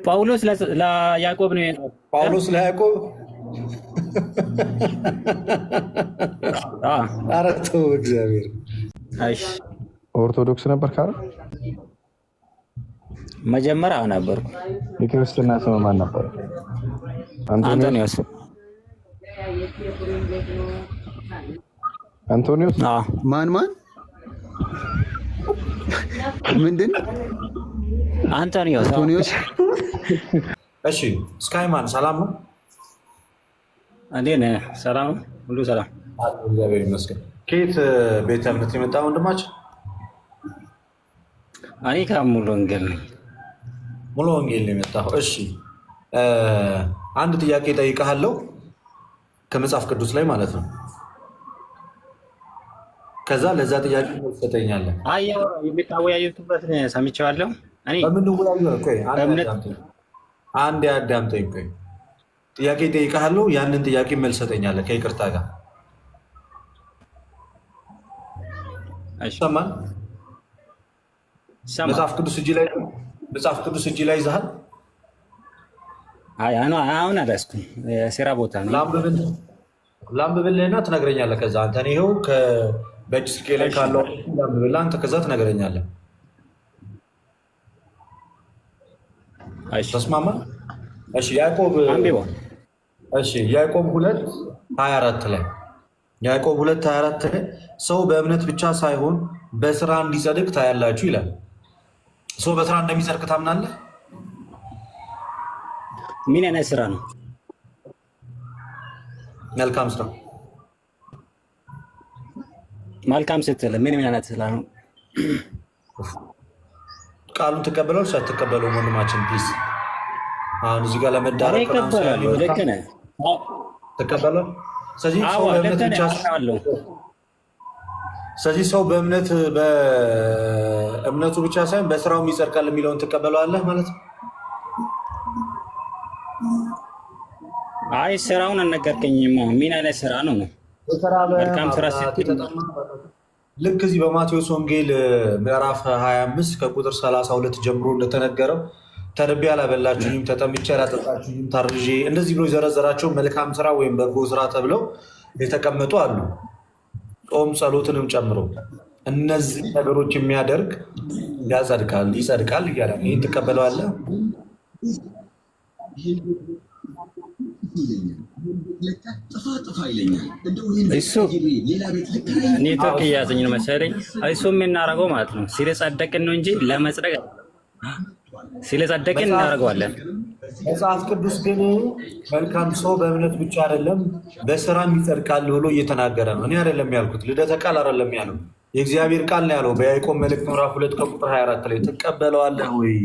ጳውሎስ ለያዕቆብ ነው የጻፈው። ጳውሎስ ለያዕቆብ ኧረ ተው እግዚአብሔር። እሺ ኦርቶዶክስ ነበር ካለ መጀመሪያ ነበርኩ። የክርስትና ስም ማን ነበር? አንቶኒዮስ። አንቶኒዮስ ማን ምንድን? አንቶኒዮስ። እሺ ስካይማን ሰላም ነው? እንዴት ነህ? ሰላም ነው? ሁሉ ሰላም እግዚአብሔር ይመስገን። ከየት ቤተ እምነት የመጣ ወንድማችን? እኔ ከሙሉ ወንጌል ነኝ። ሙሉ ወንጌል ነው የመጣው። እሺ አንድ ጥያቄ ጠይቀሃለሁ ከመጽሐፍ ቅዱስ ላይ ማለት ነው። ከዛ ለዛ ጥያቄ ትሰጠኛለህ። የሚታወያዩበት ሰምቼዋለሁ። አንድ አዳምጠኝ። ቆይ ጥያቄ ጠይቀሃለሁ፣ ያንን ጥያቄ መልስ ትሰጠኛለህ ከይቅርታ ጋር። ይሰማል? መጽሐፍ ቅዱስ እጅ ላይ ይዘሃል? አሁን አልያዝኩም፣ የስራ ቦታ ነው። ላንብብልህና ትነግረኛለህ። ከዛ አንተ ይኸው በእጅ ስልኬ ላይ ካለው ላንብብልህ፣ አንተ ከዛ ትነግረኛለህ። ተስማማ? እሺ ያዕቆብ 2:24 ላይ ያዕቆብ 2:24 ላይ ሰው በእምነት ብቻ ሳይሆን በስራ እንዲጸድቅ ታያላችሁ ይላል። ሰው በስራ እንደሚጸድቅ ታምናለህ? ምን አይነት ስራ ነው? መልካም ስራ። መልካም ስትል ምን አይነት ስራ ነው? ቃሉን ትቀበለው ሳትቀበለው ወንድማችን ፒስ። አሁን እዚህ ጋር ለመዳረቅ ትቀበለው። ስለዚህ ሰው በእምነቱ ብቻ ሳይሆን በስራውም ይጸድቃል የሚለውን ትቀበለዋለህ ማለት ነው? አይ ስራውን አልነገርከኝም። ምን አይነት ስራ ነው? መልካም ስራ ስትል ልክ እዚህ በማቴዎስ ወንጌል ምዕራፍ 25 ከቁጥር 32 ጀምሮ እንደተነገረው ተርቤ አላበላችሁኝም፣ ተጠምቼ አላጠጣችሁኝም፣ ታርዤ እንደዚህ ብሎ የዘረዘራቸው መልካም ስራ ወይም በጎ ስራ ተብለው የተቀመጡ አሉ። ጾም ጸሎትንም ጨምሮ እነዚህ ነገሮች የሚያደርግ ይጸድቃል እያለ ይህን ትቀበለዋለህ? እሱ ኔትወርክ እያዘኝ ነው መሰለኝ። እሱ የምናደርገው ማለት ነው ስለጸደቅን ነው እንጂ ለመጽደቅ ስለጸደቅን እናደርገዋለን። መጽሐፍ ቅዱስ ግን መልካም ሰው በእምነት ብቻ አይደለም በስራም ይጸድቃል ብሎ እየተናገረ ነው። እኔ አይደለም ያልኩት፣ ልደተ ቃል አይደለም ያለው፣ የእግዚአብሔር ቃል ነው ያለው። በያዕቆብ መልእክት ምዕራፍ 2 ከቁጥር 24 ላይ ትቀበለዋለህ ወይ?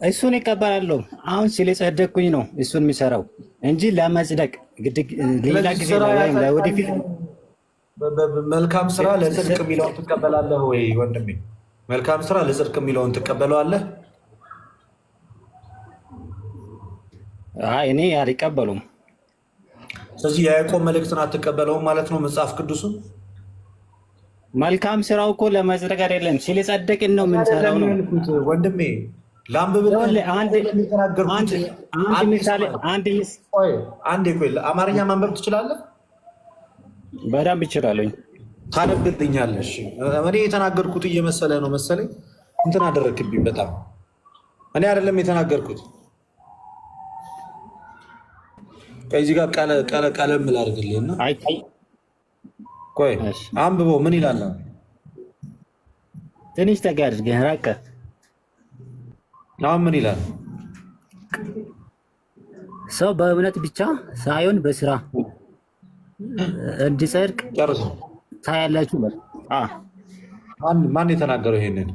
እሱን ይቀበላለሁ። አሁን ስለጸደቅኩኝ ነው እሱን የሚሰራው እንጂ ለመጽደቅ ሌላ ጊዜ ወይም ለወደፊት። መልካም ስራ ለጽድቅ የሚለውን ትቀበላለህ ወይ ወንድሜ? መልካም ስራ ለጽድቅ የሚለውን ትቀበለዋለህ? እኔ አልቀበሉም። ስለዚህ የያዕቆብ መልእክትን አትቀበለውም ማለት ነው? መጽሐፍ ቅዱስን መልካም ስራው እኮ ለመጽደቅ አይደለም፣ ስለጸደቅን ነው የምንሰራው ነው ወንድሜ። አማርኛ ማንበብ ትችላለህ? በደንብ እችላለሁ። ታነብልኛለሽ? እኔ የተናገርኩት እየመሰለ ነው መሰለኝ። እንትን አደረግክብኝ በጣም። እኔ አይደለም የተናገርኩት። ከዚህ ጋር ቀለም ላድርግልህና ቆይ አንብበው። ምን ይላል? ትንሽ ጠጋ አድርገህ ራቀ። አሁን ምን ይላል? ሰው በእምነት ብቻ ሳይሆን በስራ እንዲጸድቅ ታያላችሁ። ማን የተናገረው ይሄንን?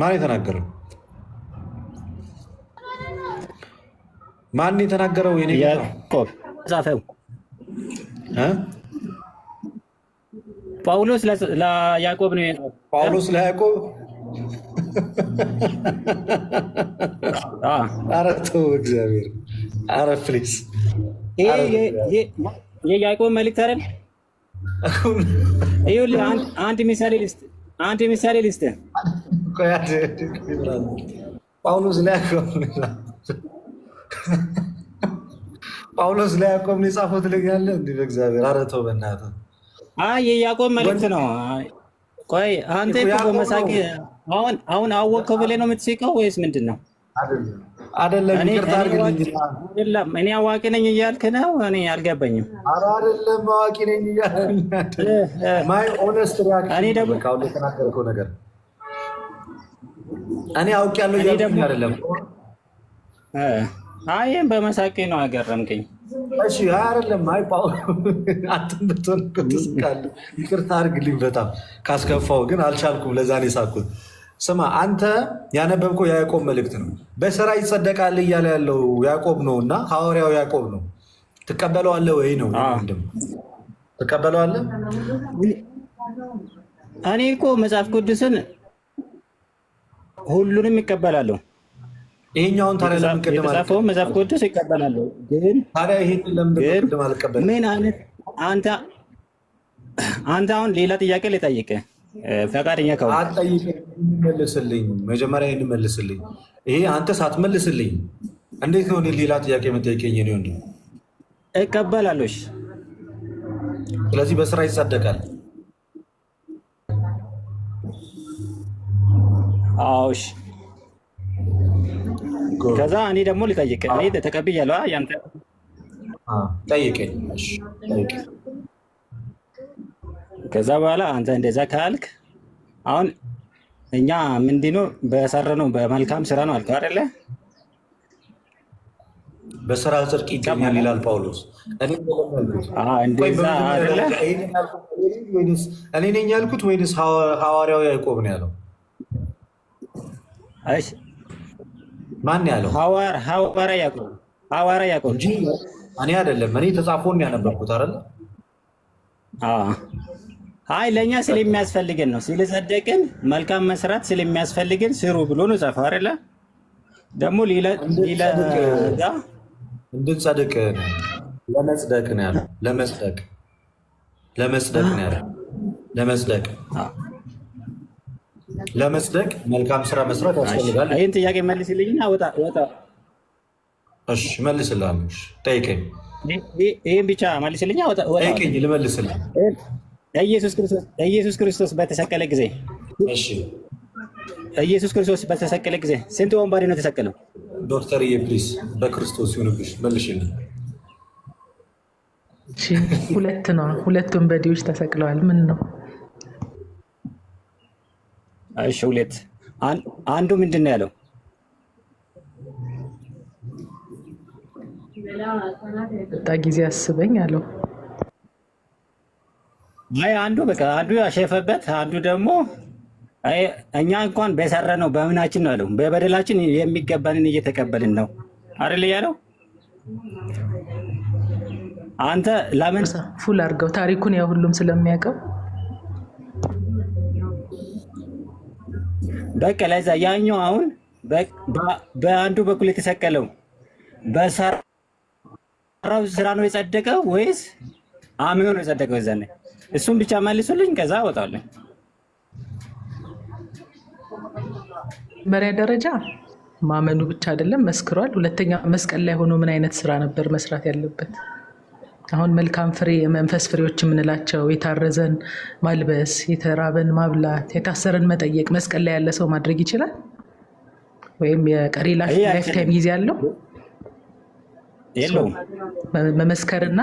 ማን የተናገረው? ማን የተናገረው? የኔ ያዕቆብ ጻፈው። ጳውሎስ ለያዕቆብ ነው የጻፈው። ጳውሎስ ለያዕቆብ ኧረ ተው እግዚአብሔር። ኧረ ፕሊዝ የያዕቆብ መልእክት አይደል? ይኸውልህ አንድ ምሳሌ ልስጥ። ጳውሎስ ላይ ያዕቆብ ነው የጻፈው ትለኛለህ? እንዲህ በእግዚአብሔር ኧረ ተው በእናትህ። የያዕቆብ መልእክት ነው። ቆይ አንተ እኮ በመሳቅ አሁን አወቅከው ብለህ ነው የምትስቀው ወይስ ምንድን ነው? አይደለም ይቅርታ አድርግልኝ። እኔ አዋቂ ነኝ እያልክ ነው? እኔ አልገባኝም። ኧረ አይደለም አዋቂ ነኝ እያልክ ማይ ኦነስት ሪአክሽን ካሁን የተናገርከው ነገር እኔ አውቄያለሁ እያልኩኝ አይደለም። ይሄን በመሳቄ ነው አገረምከኝ። እሺ አይደለም። አንተም ብትሆን እኮ ትስቃለህ። ይቅርታ አድርግልኝ በጣም ካስከፋው፣ ግን አልቻልኩም። ለዛ ነው የሳቅሁት። ስማ አንተ ያነበብከው የያዕቆብ መልእክት ነው። በስራ ይጸደቃል እያለ ያለው ያዕቆብ ነው እና ሐዋርያው ያዕቆብ ነው። ትቀበለዋለህ ወይ ነው? ትቀበለዋለህ? እኔ እኮ መጽሐፍ ቅዱስን ሁሉንም ይቀበላለሁ። ይሄኛውን ታዲያ ለምን ቅድም የተጻፈውን መጽሐፍ ቅዱስ ይቀበላለሁ። ግን ታዲያ ይሄን ለምን ቅድም አልቀበልም? ምን አይነት አንተ አሁን ሌላ ጥያቄ ልጠይቅህ ፈቃደኛ ከሆነ መልስልኝ። መጀመሪያ ይህን መልስልኝ። ይሄ አንተ ሳትመልስልኝ እንዴት ነው ሌላ ጥያቄ መጠየቀኝ? ነው እንዲ እቀበላለሁ። ስለዚህ በስራ ይጸደቃል። አዎሽ። ከዛ እኔ ደግሞ ልጠይቅ። እኔ ተቀብያለሁ። ያንተ ጠይቀኝ። ከዛ በኋላ አንተ እንደዛ ካልክ አሁን እኛ ምንድነው በሰራነው በመልካም ስራ ነው አልከው አይደለ? በስራ ጽድቅ ይገኛል ይላል ጳውሎስ። እንደዛ አይደለ? እኔ ነኝ ያልኩት ወይንስ ሐዋርያው ያዕቆብ ነው ያለው? እሺ ማን ያለው? ሐዋርያ ያዕቆብ እንጂ እኔ አይደለም። እኔ ተጻፎን ያነበብኩት አይደለ? ለእኛ ስለሚያስፈልገን ነው። ስለጸደቅን መልካም መስራት ስለሚያስፈልገን ስሩ ብሎ ነው ጻፈው አይደለ? ደግሞ እንድንጸድቅ ለመጽደቅ ነው ያለው። ለመጽደቅ ነው ያለው። ለመጽደቅ መልካም ስራ መስራት ያስፈልጋል። ይህን ጥያቄ መልስልኝና ወጣ። እሺ መልስልሃለሁ። ጠይቀኝ። ይህን ብቻ መልስልኛ ወጣ። ጠይቀኝ ልመልስልህ። ኢየሱስ ክርስቶስ በተሰቀለ ጊዜ ስንት ወንበዴ ነው የተሰቀለው? ዶክተርዬ ፕሊዝ በክርስቶስ ይሁንብሽ መልሽልኝ። ሁለት ነው። ሁለት ወንበዴዎች ተሰቅለዋል። ምን ነው? እሺ ሁለት። አንዱ ምንድን ነው ያለው? በጣ ጊዜ አስበኝ አለው። አንዱ ያሸፈበት፣ አንዱ ደግሞ እኛ እንኳን በሰራነው በምናችን ነው ያለው። በበደላችን የሚገባንን እየተቀበልን ነው አይደል ያለው። አንተ ለምን ፉል አድርገው ታሪኩን ያው ሁሉም ስለሚያውቀው በቃ ለዛ ያኛው አሁን በአንዱ በኩል የተሰቀለው በሰራው ስራ ነው የጸደቀው ወይስ አምኖ ነው የጸደቀው? እዛኔ እሱን ብቻ መልሱልኝ፣ ከዛ አወጣለሁ። መሪያ ደረጃ ማመኑ ብቻ አይደለም መስክሯል። ሁለተኛ መስቀል ላይ ሆኖ ምን አይነት ስራ ነበር መስራት ያለበት? አሁን መልካም ፍሬ የመንፈስ ፍሬዎች የምንላቸው የታረዘን ማልበስ፣ የተራበን ማብላት፣ የታሰረን መጠየቅ መስቀል ላይ ያለ ሰው ማድረግ ይችላል? ወይም የቀሪ ላይፍ ታይም ጊዜ ያለው የለውም። መመስከርና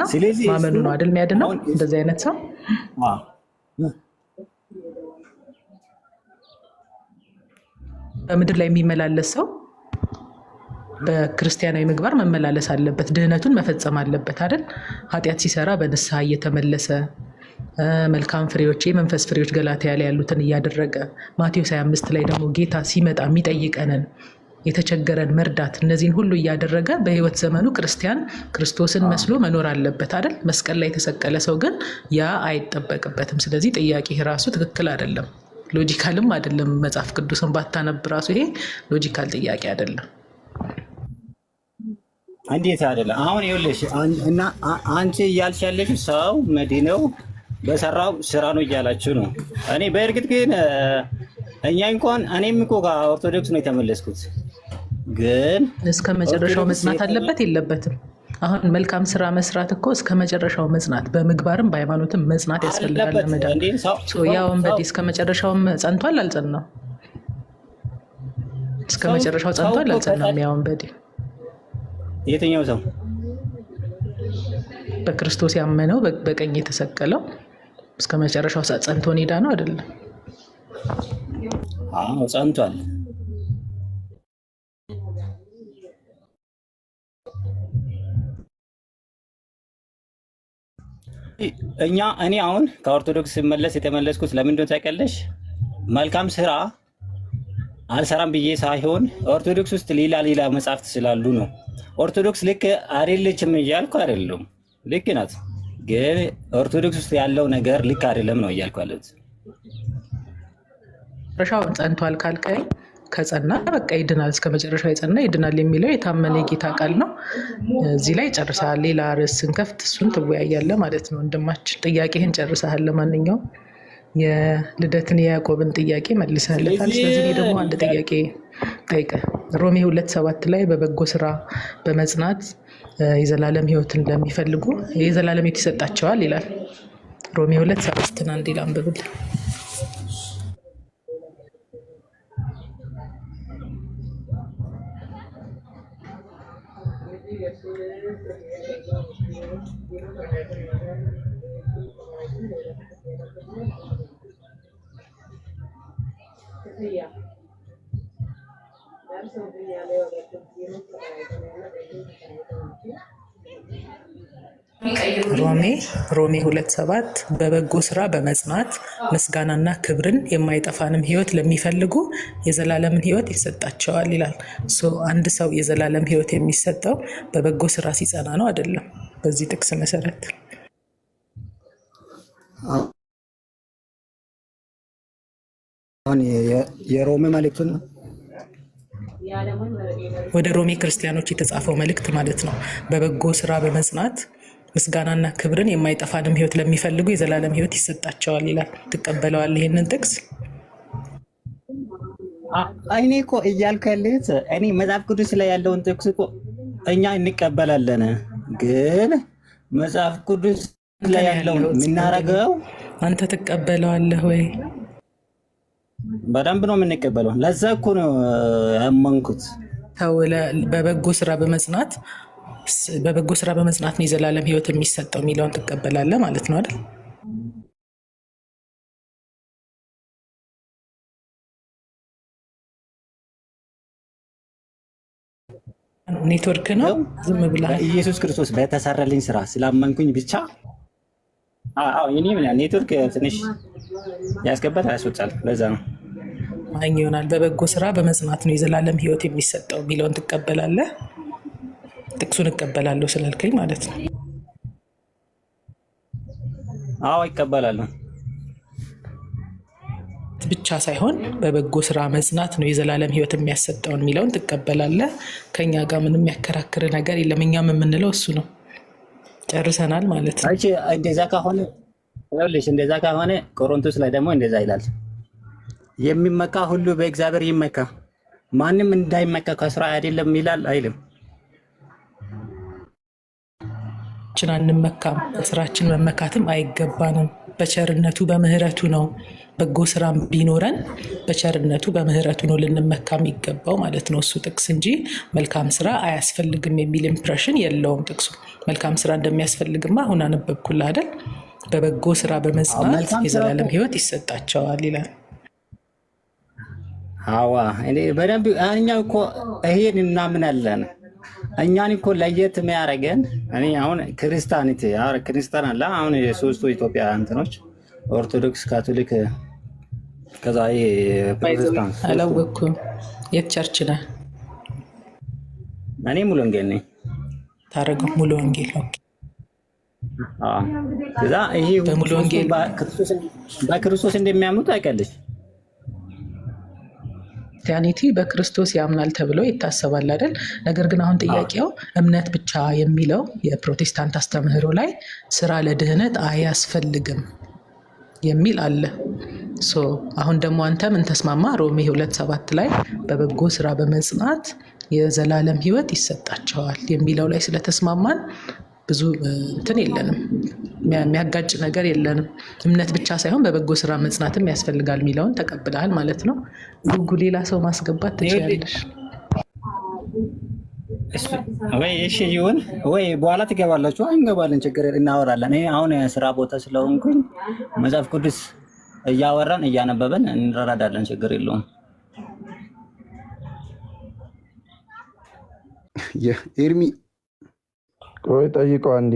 ማመኑ ነው አይደል የሚያድነው እንደዚህ አይነት ሰው። በምድር ላይ የሚመላለስ ሰው በክርስቲያናዊ ምግባር መመላለስ አለበት። ድህነቱን መፈጸም አለበት አይደል? ኃጢአት ሲሰራ በንስሐ እየተመለሰ መልካም ፍሬዎች የመንፈስ ፍሬዎች ገላትያ ላይ ያሉትን እያደረገ ማቴዎስ 25 ላይ ደግሞ ጌታ ሲመጣ የሚጠይቀንን የተቸገረን መርዳት እነዚህን ሁሉ እያደረገ በህይወት ዘመኑ ክርስቲያን ክርስቶስን መስሎ መኖር አለበት አይደል? መስቀል ላይ የተሰቀለ ሰው ግን ያ አይጠበቅበትም። ስለዚህ ጥያቄ ራሱ ትክክል አይደለም፣ ሎጂካልም አይደለም። መጽሐፍ ቅዱስን ባታነብ ራሱ ይሄ ሎጂካል ጥያቄ አይደለም። እንዴት አይደለም? አሁን ይኸውልሽ እና አንቺ እያልሽ ያለሽ ሰው መዲነው በሰራው ስራ ነው እያላችሁ ነው። እኔ በእርግጥ ግን እኛ እንኳን እኔም እኮ ከኦርቶዶክስ ነው የተመለስኩት። ግን እስከ መጨረሻው መጽናት አለበት የለበትም? አሁን መልካም ስራ መስራት እኮ እስከ መጨረሻው መጽናት፣ በምግባርም በሃይማኖትም መጽናት ያስፈልጋል ለመዳን። ያ ወንበዴ እስከ መጨረሻውም ጸንቷል አልጸናም? እስከ መጨረሻው ጸንቷል አልጸናም? ያ ወንበዴ የትኛው ሰው? በክርስቶስ ያመነው በቀኝ የተሰቀለው እስከ መጨረሻው ጸንቶ ሄዳ ነው አይደለም? አዎ ጸንቷል። እኔ አሁን ከኦርቶዶክስ ስመለስ የተመለስኩት ለምንድን ነው ታውቂያለሽ? መልካም ስራ አልሰራም ብዬ ሳይሆን ኦርቶዶክስ ውስጥ ሌላ መጽሐፍት ስላሉ ነው። ኦርቶዶክስ ልክ አይደለችም እያልኩ አይደለም፣ ልክ ናት። ግን ኦርቶዶክስ ውስጥ ያለው ነገር ልክ አይደለም ነው እያልኩ ያለሁት። መጨረሻውን ጸንቷል ካልከኝ ከጸና በቃ ይድናል፣ እስከ መጨረሻው የጸና ይድናል የሚለው የታመነ የጌታ ቃል ነው። እዚህ ላይ ጨርሰሃል። ሌላ ርዕስ ስንከፍት እሱን ትወያያለህ ማለት ነው። ወንድማችን ጥያቄህን ጨርሰሃል። ለማንኛውም የልደትን የያዕቆብን ጥያቄ መልሰህለታል። ስለዚህ እኔ ደግሞ አንድ ጥያቄ ጠይቀህ ሮሜ 2:7 ላይ በበጎ ስራ በመጽናት የዘላለም ሕይወትን ለሚፈልጉ የዘላለም ሕይወት ይሰጣቸዋል ይላል። ሮሜ 2:7 አንድ ይላል አንብብል። ሮሜ 2:7 በበጎ ስራ በመጽናት ምስጋናና ክብርን የማይጠፋንም ሕይወት ለሚፈልጉ የዘላለምን ሕይወት ይሰጣቸዋል ይላል። አንድ ሰው የዘላለም ሕይወት የሚሰጠው በበጎ ስራ ሲጸና ነው አይደለም? በዚህ ጥቅስ መሰረት የሮሜ መልእክቱን ወደ ሮሜ ክርስቲያኖች የተጻፈው መልእክት ማለት ነው። በበጎ ስራ በመጽናት ምስጋናና ክብርን የማይጠፋንም ሕይወት ለሚፈልጉ የዘላለም ሕይወት ይሰጣቸዋል ይላል። ትቀበለዋለህ ይህንን ጥቅስ? እኔ እኮ እያልኩ ያለሁት እኔ መጽሐፍ ቅዱስ ላይ ያለውን ጥቅስ እኮ እኛ እንቀበላለን። ግን መጽሐፍ ቅዱስ ላይ ያለውን የምናረገው አንተ ትቀበለዋለህ ወይ? በደንብ ነው የምንቀበለው። ለዛ እኮ ነው ያመንኩት። በበጎ ስራ በመጽናት ነው የዘላለም ሕይወት የሚሰጠው የሚለውን ትቀበላለህ ማለት ነው አይደል? ኔትወርክ ነው ዝም ብላ ኢየሱስ ክርስቶስ በተሰራልኝ ስራ ስላመንኩኝ ብቻ ኔትወርክ ትንሽ ያስገባት ያስወጣል። ለዛ ነው ይሆናል። በበጎ ስራ በመጽናት ነው የዘላለም ሕይወት የሚሰጠው የሚለውን ትቀበላለህ? ጥቅሱን እቀበላለሁ ስላልከኝ ማለት ነው። አዎ ይቀበላለሁ። ብቻ ሳይሆን በበጎ ስራ መጽናት ነው የዘላለም ሕይወት የሚያሰጠውን የሚለውን ትቀበላለህ? ከኛ ጋር ምንም የሚያከራክር ነገር የለም። እኛም የምንለው እሱ ነው። ጨርሰናል ማለት ነው። እንደዛ ከሆነ ቆሮንቶስ ላይ ደግሞ እንደዛ ይላል፣ የሚመካ ሁሉ በእግዚአብሔር ይመካ፣ ማንም እንዳይመካ ከስራ አይደለም ይላል አይልም? አንመካም፣ ስራችን መመካትም አይገባንም። በቸርነቱ በምህረቱ ነው። በጎ ስራም ቢኖረን በቸርነቱ በምህረቱ ነው ልንመካ የሚገባው ማለት ነው እሱ ጥቅስ እንጂ መልካም ስራ አያስፈልግም የሚል ኢምፕሬሽን የለውም ጥቅሱ። መልካም ስራ እንደሚያስፈልግማ አሁን አነበብኩልህ አይደል? በበጎ ስራ በመጽናት የዘላለም ሕይወት ይሰጣቸዋል ይላል። በደንብ እኛ እኮ ይሄን እናምናለን። እኛን እኮ ለየት የሚያደርገን አሁን ክርስቲያን አለ። አሁን የሶስቱ ኢትዮጵያ እንትኖች ኦርቶዶክስ፣ ካቶሊክ፣ ከዛ ፕሮቴስታንት። አላወኩም። የት ቸርች ነህ? እኔ ሙሉ ወንጌል ነኝ። ታረገው ሙሉ ወንጌል ነው። ከዛ ይሄ ሙሉ ወንጌል በክርስቶስ እንደሚያምኑ ታውቂያለሽ? ክርስቲያኒቲ በክርስቶስ ያምናል ተብሎ ይታሰባል አይደል? ነገር ግን አሁን ጥያቄው እምነት ብቻ የሚለው የፕሮቴስታንት አስተምህሮ ላይ ስራ ለድህነት አያስፈልግም የሚል አለ። አሁን ደግሞ አንተ ምን ተስማማ? ሮሜ 2:7 ላይ በበጎ ስራ በመጽናት የዘላለም ህይወት ይሰጣቸዋል የሚለው ላይ ስለተስማማን ብዙ እንትን የለንም፣ የሚያጋጭ ነገር የለንም። እምነት ብቻ ሳይሆን በበጎ ስራ መጽናትም ያስፈልጋል የሚለውን ተቀብለሃል ማለት ነው። ጉጉ ሌላ ሰው ማስገባት ትችላለሽ ወይ? እሺ ይሁን ወይ? በኋላ ትገባላችሁ? እንገባለን፣ ችግር እናወራለን። እኔ አሁን ስራ ቦታ ስለሆንኩኝ መጽሐፍ ቅዱስ እያወራን እያነበበን እንረዳዳለን፣ ችግር የለውም። ኤርሚ ቆይ ጠይቀው አንዴ።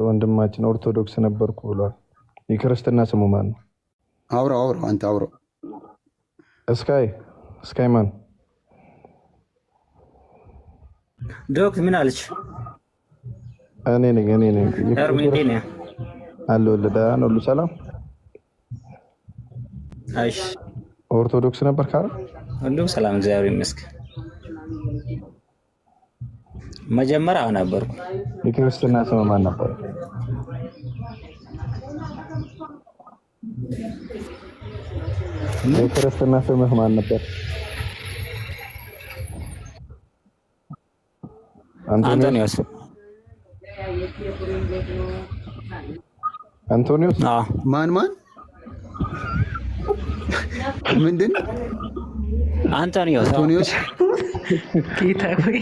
ወንድማችን ኦርቶዶክስ ነበርኩ ብሏል። የክርስትና ስሙ ማን ነው? አውራው አንተ አውራው። እስካይ ማን? ዶክ ምን አለች? እኔ ነኝ አለሁልህ። ደህና ነው? ሁሉ ሰላም? አይሽ ኦርቶዶክስ ነበር ካረ? ሁሉ ሰላም እግዚአብሔር ይመስገን። መጀመሪያ ነበርኩ። የክርስትና ስም ማን ነበር? የክርስትና ስምህ ማን ነበር? አንቶኒዮስ። አንቶኒዮስ? አዎ። ማን ምንድን? አንቶኒዮስ ጌታ ሆይ።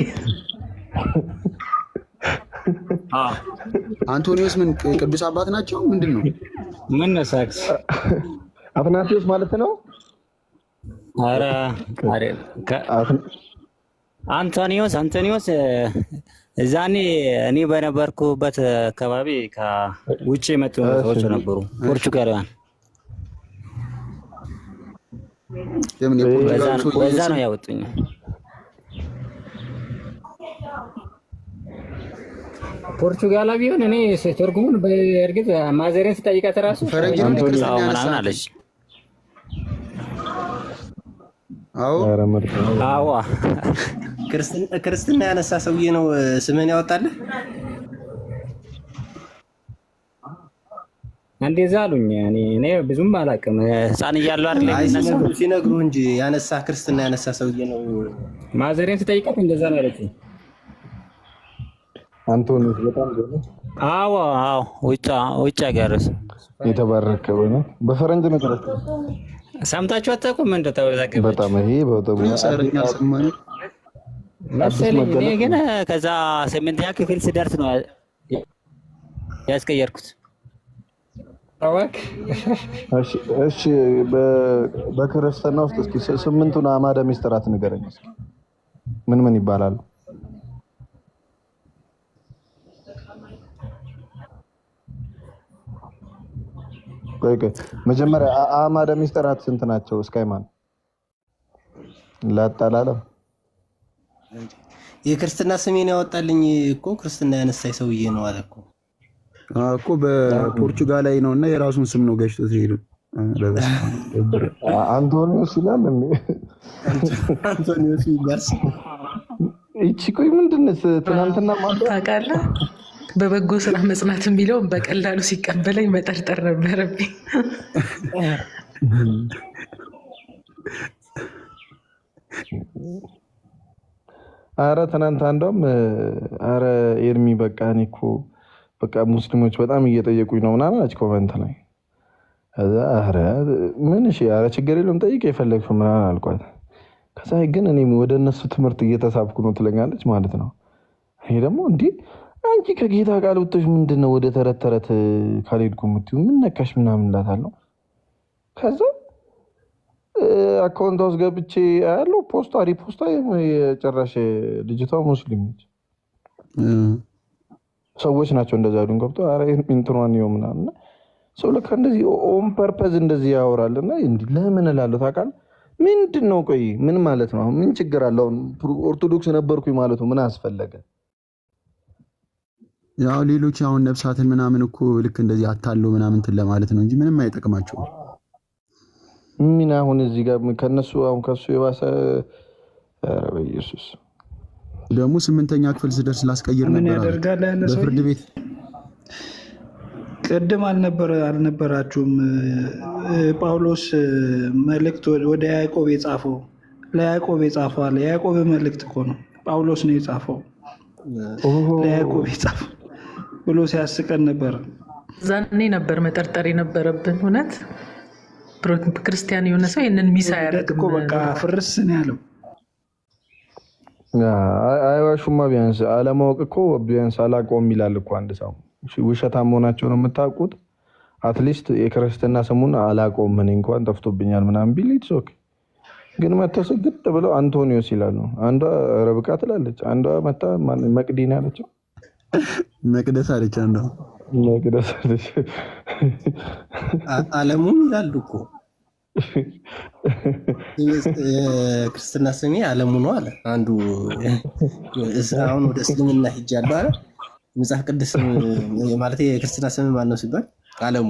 አንቶኒዮስ ምን ቅዱስ አባት ናቸው? ምንድን ነው? ምን ነሳክስ? አትናቴዎስ ማለት ነው? ኧረ አንቶኒዮስ እዛኔ እኔ በነበርኩበት አካባቢ ከውጭ የመጡ ሰዎች ነበሩ፣ ፖርቹጋላውያን። በዛ ነው ያወጡኝ። ፖርቹጋላ ቢሆን እኔ ትርጉሙን በእርግጥ ማዘሬን ስጠይቃት እራሱ ምናምን አለች። አዎ ክርስትና ያነሳ ሰውዬ ነው ስምህን ያወጣልህ? እንደዛ አሉኝ። እኔ ብዙም አላውቅም፣ ህፃን እያለሁ አይደል ሲነግሩህ እንጂ ያነሳ ክርስትና ያነሳ ሰውዬ ነው። ማዘሬን ስጠይቃት እንደዛ ነው ያለችኝ። አንቶኒዮስ በጣም ገና። አዎ ውጭ ሀገር የተባረከ ነው። በፈረንጅ ነው ተረፈ። ሰምታችሁ አታውቁም? እንደተወዛገበ በጣም ይሄ በጣም መሰለኝ። እኔ ግን ከዛ 8ኛ ክፍል ስደርስ ነው ያስቀየርኩት። እሺ በክርስትና ውስጥ እስኪ 8ቱን አዕማደ ምስጢራት ንገረኝ እስኪ። ምን ይባላሉ? መጀመሪያ አዕማደ ምስጢራት ስንት ናቸው? እስካይማን ላጣላለም የክርስትና ስሜን ያወጣልኝ እኮ ክርስትና ያነሳኝ ሰውዬ ነው አለ እኮ በፖርቹጋላዊ ነውና የራሱን ስም ነው ገጭቶት ሄዱ። አንቶኒዮስ ይላል እንዴ? አንቶኒዮስ ይላል። እቺ ቆይ ምንድነው ትናንትና ታውቃለህ? በበጎ ስራ መጽናት የሚለውን በቀላሉ ሲቀበለኝ መጠርጠር ነበረብኝ። አረ ትናንት አንዷም አረ ኤርሚ በቃ እኔ እኮ በቃ ሙስሊሞች በጣም እየጠየቁኝ ነው ምናምን አለች ኮሜንት ላይ። ከዛ አረ ምን እሺ አረ ችግር የለውም ጠይቅ የፈለግሽው ምናምን አልኳት። ከዛ ግን እኔ ወደ እነሱ ትምህርት እየተሳብኩ ነው ትለኛለች ማለት ነው። ይሄ ደግሞ እንዴ አንቺ ከጌታ ቃል ወጥተሽ ምንድነው ወደ ተረት ተረት ካልሄድኩ የምትይው ምን ነካሽ ምናምን እላታለሁ። ከዛ አካውንት ውስጥ ገብቼ ያለው ሪፖስታ የጨራሽ ልጅቷ ሙስሊም ነች። ሰዎች ናቸው እንደዛ ያሉን ገብቶ አረ እንትኗን ነው ምናምን ሰው ለካ እንደዚህ ኦን ፐርፐዝ እንደዚህ ያወራልና እንዴ ለምን እላለሁ ታውቃለህ? ምንድነው ቆይ ምን ማለት ነው? ምን ችግር አለው? ኦርቶዶክስ ነበርኩኝ ማለቱ ምን አስፈለገ? ያው ሌሎች አሁን ነፍሳትን ምናምን እኮ ልክ እንደዚህ አታለው ምናምን እንትን ለማለት ነው እንጂ ምንም አይጠቅማቸውም። ምን አሁን እዚህ ጋር ከነሱ አሁን ከሱ የባሰ ኧረ በኢየሱስ ደግሞ 8ኛ ክፍል ስደርስ ላስቀይር ነበር በፍርድ ቤት ቅድም አልነበራችሁም? ጳውሎስ መልእክት ወደ ያዕቆብ የጻፈው ለያዕቆብ የጻፈው አለ። ያዕቆብ መልእክት እኮ ነው፣ ጳውሎስ ነው የጻፈው። ለያዕቆብ የጻፈው ብሎ ሲያስቀን ነበር። ዛኔ ነበር መጠርጠር የነበረብን። እውነት ክርስቲያን የሆነ ሰው ይህንን ሚስ አያደርግም። በቃ ፍርስ ነው ያለው። አይዋሹማ። ቢያንስ አለማወቅ እኮ ቢያንስ አላውቀውም ይላል እኮ አንድ ሰው። ውሸታም መሆናቸው ነው የምታውቁት። አትሊስት የክርስትና ስሙን አላውቀውም እኔ እንኳን ጠፍቶብኛል ምናምን ቢል ኢትስ ኦኬ። ግን መተው ስግጥ ብለው አንቶኒዮስ ይላሉ። አንዷ ረብቃ ትላለች፣ አንዷ መታ መቅዲና አለችው፣ መቅደስ አለች፣ አንዷ መቅደስ አለች። አለሙም ይላሉ እኮ የክርስትና ስሜ አለሙ ነው አለ አንዱ። አሁን ወደ እስልምና ሂጃለሁ አለ። መጽሐፍ ቅዱስ ማለት የክርስትና ስም ማን ነው ሲባል አለሙ።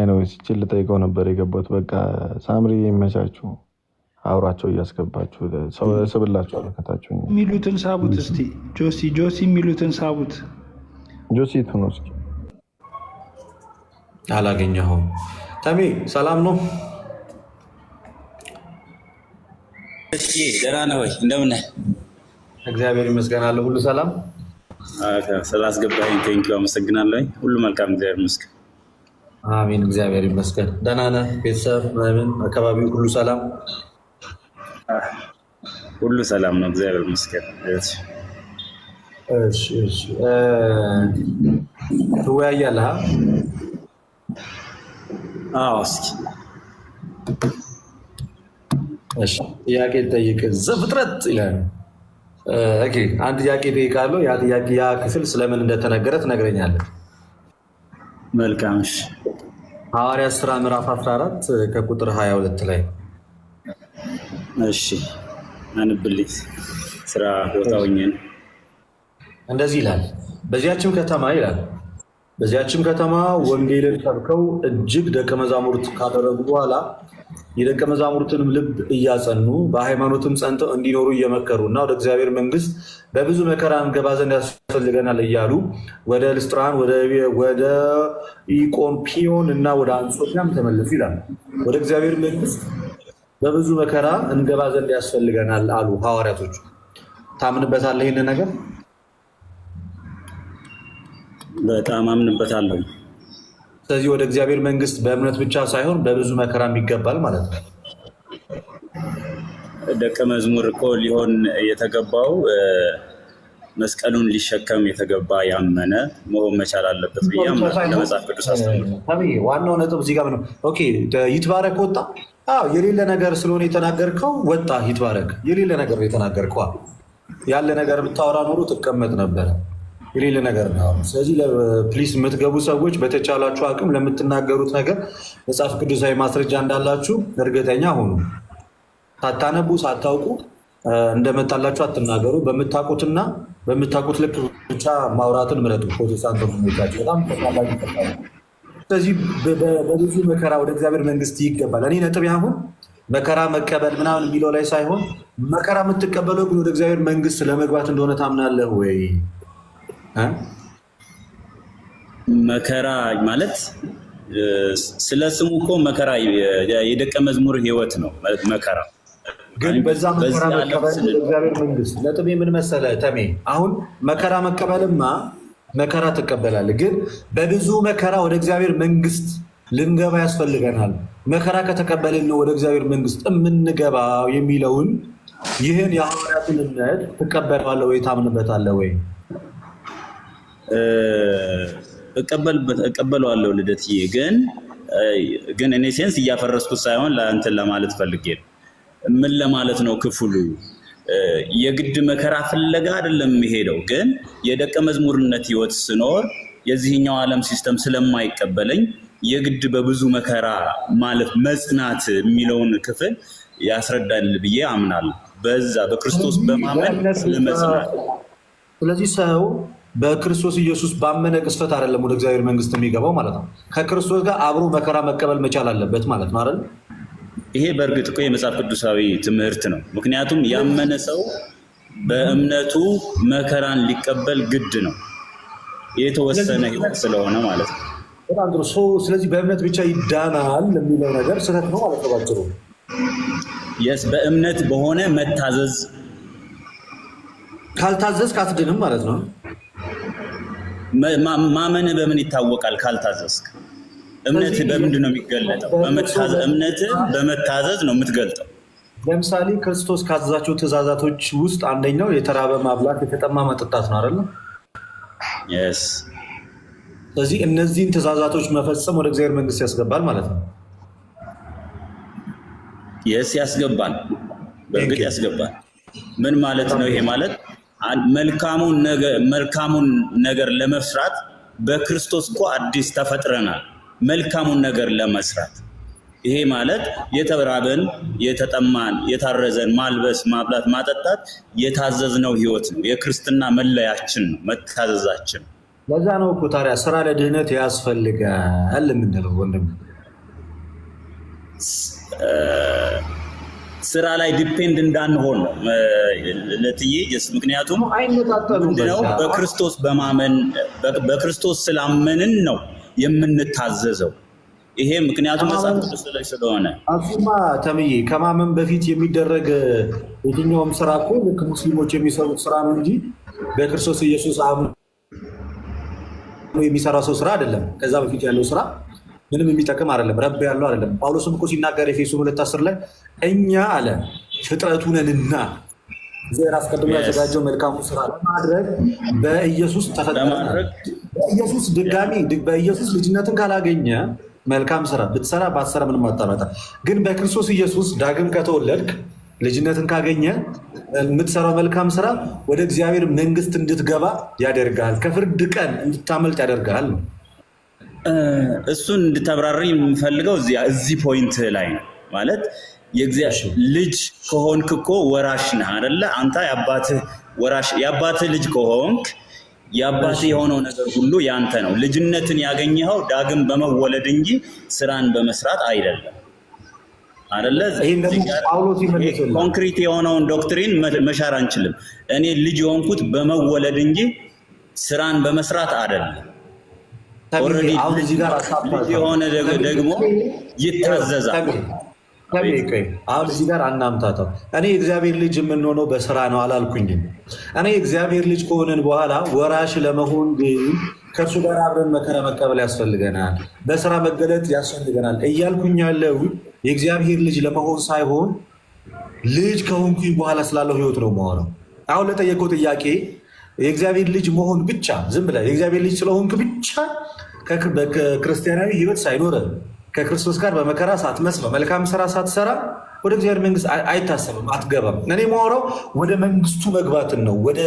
ነው ሲችል ልጠይቀው ነበር የገባሁት። በቃ ሳምሪ ይመቻችሁ፣ አውራቸው እያስገባችሁ ሰው ስብላችሁ አለከታችሁ የሚሉትን ሳቡት። እስቲ ጆሲ የሚሉትን ሳቡት። ጆሲ ነው እስኪ አላገኘኸውም? ተሜ ሰላም ነው? እሺ ደህና ነህ ወይ? እንደምን ነህ? እግዚአብሔር ይመስገን አለ። ሁሉ ሰላም? ስላስገባኸኝ ቴንኪው አመሰግናለሁ። ሁሉ መልካም፣ እግዚአብሔር ይመስገን። አሜን፣ እግዚአብሔር ይመስገን። ደህና ነህ? ቤተሰብ ምናምን አካባቢው ሁሉ ሰላም? ሁሉ ሰላም ነው፣ እግዚአብሔር ይመስገን። እሺ ትወያያለህ? አዎ እስኪ እሺ ጥያቄ ልጠይቅ። ዘፍጥረት ይላል። ኦኬ አንድ ጥያቄ እጠይቃለሁ። ያ ጥያቄ ያ ክፍል ስለምን እንደተነገረ ትነግረኛለህ። መልካም። እሺ ሐዋርያት ሥራ ምዕራፍ 14 ከቁጥር 22 ላይ እሺ አንብልኝ። ስራ ቦታውኝ እንደዚህ ይላል። በዚያችም ከተማ ይላል በዚያችም ከተማ ወንጌልን ሰብከው እጅግ ደቀ መዛሙርት ካደረጉ በኋላ የደቀ መዛሙርትንም ልብ እያጸኑ በሃይማኖትም ጸንተው እንዲኖሩ እየመከሩ እና ወደ እግዚአብሔር መንግስት በብዙ መከራ እንገባ ዘንድ ያስፈልገናል እያሉ ወደ ልስጥራን፣ ወደ ኢቆንፒዮን እና ወደ አንጾኪያም ተመለሱ ይላል። ወደ እግዚአብሔር መንግስት በብዙ መከራ እንገባ ዘንድ ያስፈልገናል አሉ ሐዋርያቶቹ። ታምንበታለህ ይህንን ነገር? በጣም አምንበታለሁ። ስለዚህ ወደ እግዚአብሔር መንግስት በእምነት ብቻ ሳይሆን በብዙ መከራም ይገባል ማለት ነው። ደቀ መዝሙር እኮ ሊሆን የተገባው መስቀሉን ሊሸከም የተገባ ያመነ መሆን መቻል አለበት ብዬ ለመጽሐፍ ቅዱስ አስተምሮ ዋናው ነጥብ እዚህ ጋር ነው። ኦኬ ይትባረክ ወጣ። የሌለ ነገር ስለሆነ የተናገርከው ወጣ። ይትባረክ የሌለ ነገር የተናገርከው ያለ ነገር ብታወራ ኖሮ ትቀመጥ ነበረ። የሌለ ነገር ነው። ስለዚህ ፕሊስ የምትገቡ ሰዎች በተቻላችሁ አቅም ለምትናገሩት ነገር መጽሐፍ ቅዱሳዊ ማስረጃ እንዳላችሁ እርግጠኛ ሆኑ። ሳታነቡ ሳታውቁ እንደመጣላችሁ አትናገሩ። በምታውቁት ልክ ብቻ ማውራትን ምረጡ። ፕሮቴስታንት ሆኖቻችሁ በጣም ተሳላጊ ይጠቃሉ። ስለዚህ በብዙ መከራ ወደ እግዚአብሔር መንግስት ይገባል። እኔ ነጥብ አሁን መከራ መቀበል ምናምን የሚለው ላይ ሳይሆን መከራ የምትቀበለው ግን ወደ እግዚአብሔር መንግስት ለመግባት እንደሆነ ታምናለህ ወይ? መከራ ማለት ስለ ስሙ እኮ መከራ የደቀ መዝሙር ህይወት ነው። መከራ ግን በዛ መከራ መቀበል እግዚአብሔር መንግስት ነጥብ ምን መሰለህ ተሜ፣ አሁን መከራ መቀበልማ መከራ ትቀበላለህ፣ ግን በብዙ መከራ ወደ እግዚአብሔር መንግስት ልንገባ ያስፈልገናል። መከራ ከተቀበልን ነው ወደ እግዚአብሔር መንግስት የምንገባው የሚለውን ይህን የሐዋርያትን እምነት ትቀበላለህ ወይ? ታምንበታለህ ወይ? እቀበለዋለሁ ልደትዬ። ግን እኔ ሴንስ እያፈረስኩት ሳይሆን ለእንትን ለማለት ፈልጌ ነው። ምን ለማለት ነው ክፍሉ የግድ መከራ ፍለጋ አይደለም የሚሄደው። ግን የደቀ መዝሙርነት ህይወት ስኖር የዚህኛው ዓለም ሲስተም ስለማይቀበለኝ የግድ በብዙ መከራ ማለት መጽናት የሚለውን ክፍል ያስረዳል ብዬ አምናለሁ። በዛ በክርስቶስ በማመን ለመጽናት። ስለዚህ ሰው በክርስቶስ ኢየሱስ ባመነ ቅስፈት አይደለም ወደ እግዚአብሔር መንግስት የሚገባው ማለት ነው። ከክርስቶስ ጋር አብሮ መከራ መቀበል መቻል አለበት ማለት ነው አይደል? ይሄ በእርግጥ እኮ የመጽሐፍ ቅዱሳዊ ትምህርት ነው። ምክንያቱም ያመነ ሰው በእምነቱ መከራን ሊቀበል ግድ ነው፣ የተወሰነ ህይወት ስለሆነ ማለት ነው። በጣም ጥሩ። ስለዚህ በእምነት ብቻ ይዳናል የሚለው ነገር ስህተት ነው ማለት ነው ባጭሩ። የስ በእምነት በሆነ መታዘዝ፣ ካልታዘዝክ አትድንም ማለት ነው። ማመን በምን ይታወቃል? ካልታዘዝክ እምነት በምንድን ነው የሚገለጠው? እምነት በመታዘዝ ነው የምትገልጠው። ለምሳሌ ክርስቶስ ካዘዛቸው ትእዛዛቶች ውስጥ አንደኛው የተራበ ማብላት፣ የተጠማ መጠጣት ነው አይደል? የስ ስለዚህ እነዚህን ትእዛዛቶች መፈጸም ወደ እግዚአብሔር መንግስት ያስገባል ማለት ነው። የስ ያስገባል፣ በእርግጥ ያስገባል። ምን ማለት ነው ይሄ? ማለት መልካሙን ነገር ለመስራት በክርስቶስ እኮ አዲስ ተፈጥረናል፣ መልካሙን ነገር ለመስራት። ይሄ ማለት የተራበን፣ የተጠማን፣ የታረዘን ማልበስ፣ ማብላት፣ ማጠጣት የታዘዝነው ህይወት ነው። የክርስትና መለያችን ነው መታዘዛችን። ለዛ ነው እኮ ታዲያ ስራ ለድህነት ያስፈልጋል የምንለው ወንድም። ስራ ላይ ዲፔንድ እንዳንሆን ነው ለትዬ። ምክንያቱም ምንድነው በክርስቶስ በማመን በክርስቶስ ስላመንን ነው የምንታዘዘው። ይሄ ምክንያቱም መጽሐፍ ቅዱስ ላይ ስለሆነ። አሱማ ተምዬ ከማመን በፊት የሚደረግ የትኛውም ስራ እኮ ልክ ሙስሊሞች የሚሰሩት ስራ ነው እንጂ በክርስቶስ ኢየሱስ አምኖ የሚሰራው ሰው ስራ አይደለም። ከዛ በፊት ያለው ስራ ምንም የሚጠቅም አይደለም፣ ረብ ያለው አይደለም። ጳውሎስም እኮ ሲናገር ኤፌሶን 2:10 ላይ እኛ አለ ፍጥረቱ ነንና እግዚአብሔር አስቀድሞ ያዘጋጀው መልካሙ ስራ ለማድረግ በኢየሱስ ተፈጠረ። በኢየሱስ ድጋሚ በኢየሱስ ልጅነትን ካላገኘ መልካም ስራ ብትሰራ ባትሰራ ምንም አታመጣ። ግን በክርስቶስ ኢየሱስ ዳግም ከተወለድክ ልጅነትን ካገኘ የምትሰራው መልካም ስራ ወደ እግዚአብሔር መንግስት እንድትገባ ያደርጋል፣ ከፍርድ ቀን እንድታመልጥ ያደርጋል ነው። እሱን እንድታብራሪ የምፈልገው እዚህ ፖይንት ላይ ነው። ማለት የእግዚአብሔር ልጅ ከሆንክ እኮ ወራሽ ነህ አይደለ? አንተ የአባትህ ልጅ ከሆንክ የአባትህ የሆነው ነገር ሁሉ ያንተ ነው። ልጅነትን ያገኘኸው ዳግም በመወለድ እንጂ ስራን በመስራት አይደለም አይደለ? ኮንክሪት የሆነውን ዶክትሪን መሻር አንችልም። እኔ ልጅ የሆንኩት በመወለድ እንጂ ስራን በመስራት አይደለም። ልጅ የሆነ ደግሞ ይታዘዛል። አሁን እዚህ ጋር አናምታተው። እኔ የእግዚአብሔር ልጅ የምንሆነው በስራ ነው አላልኩኝም። እኔ የእግዚአብሔር ልጅ ከሆንን በኋላ ወራሽ ለመሆን ግን ከእርሱ ጋር አብረን መከራ መቀበል ያስፈልገናል፣ በስራ መገለጥ ያስፈልገናል እያልኩኝ ያለው የእግዚአብሔር ልጅ ለመሆን ሳይሆን ልጅ ከሆንኩኝ በኋላ ስላለው ህይወት ነው የማወራው። አሁን ለጠየቀው ጥያቄ የእግዚአብሔር ልጅ መሆን ብቻ ዝም ብለህ የእግዚአብሔር ልጅ ስለሆንክ ብቻ ክርስቲያናዊ ህይወት ሳይኖረ ከክርስቶስ ጋር በመከራ ሳትመስለው መልካም ስራ ሳትሰራ ወደ እግዚአብሔር መንግስት አይታሰብም፣ አትገባም። እኔ የማወራው ወደ መንግስቱ መግባትን ነው፣ ወደ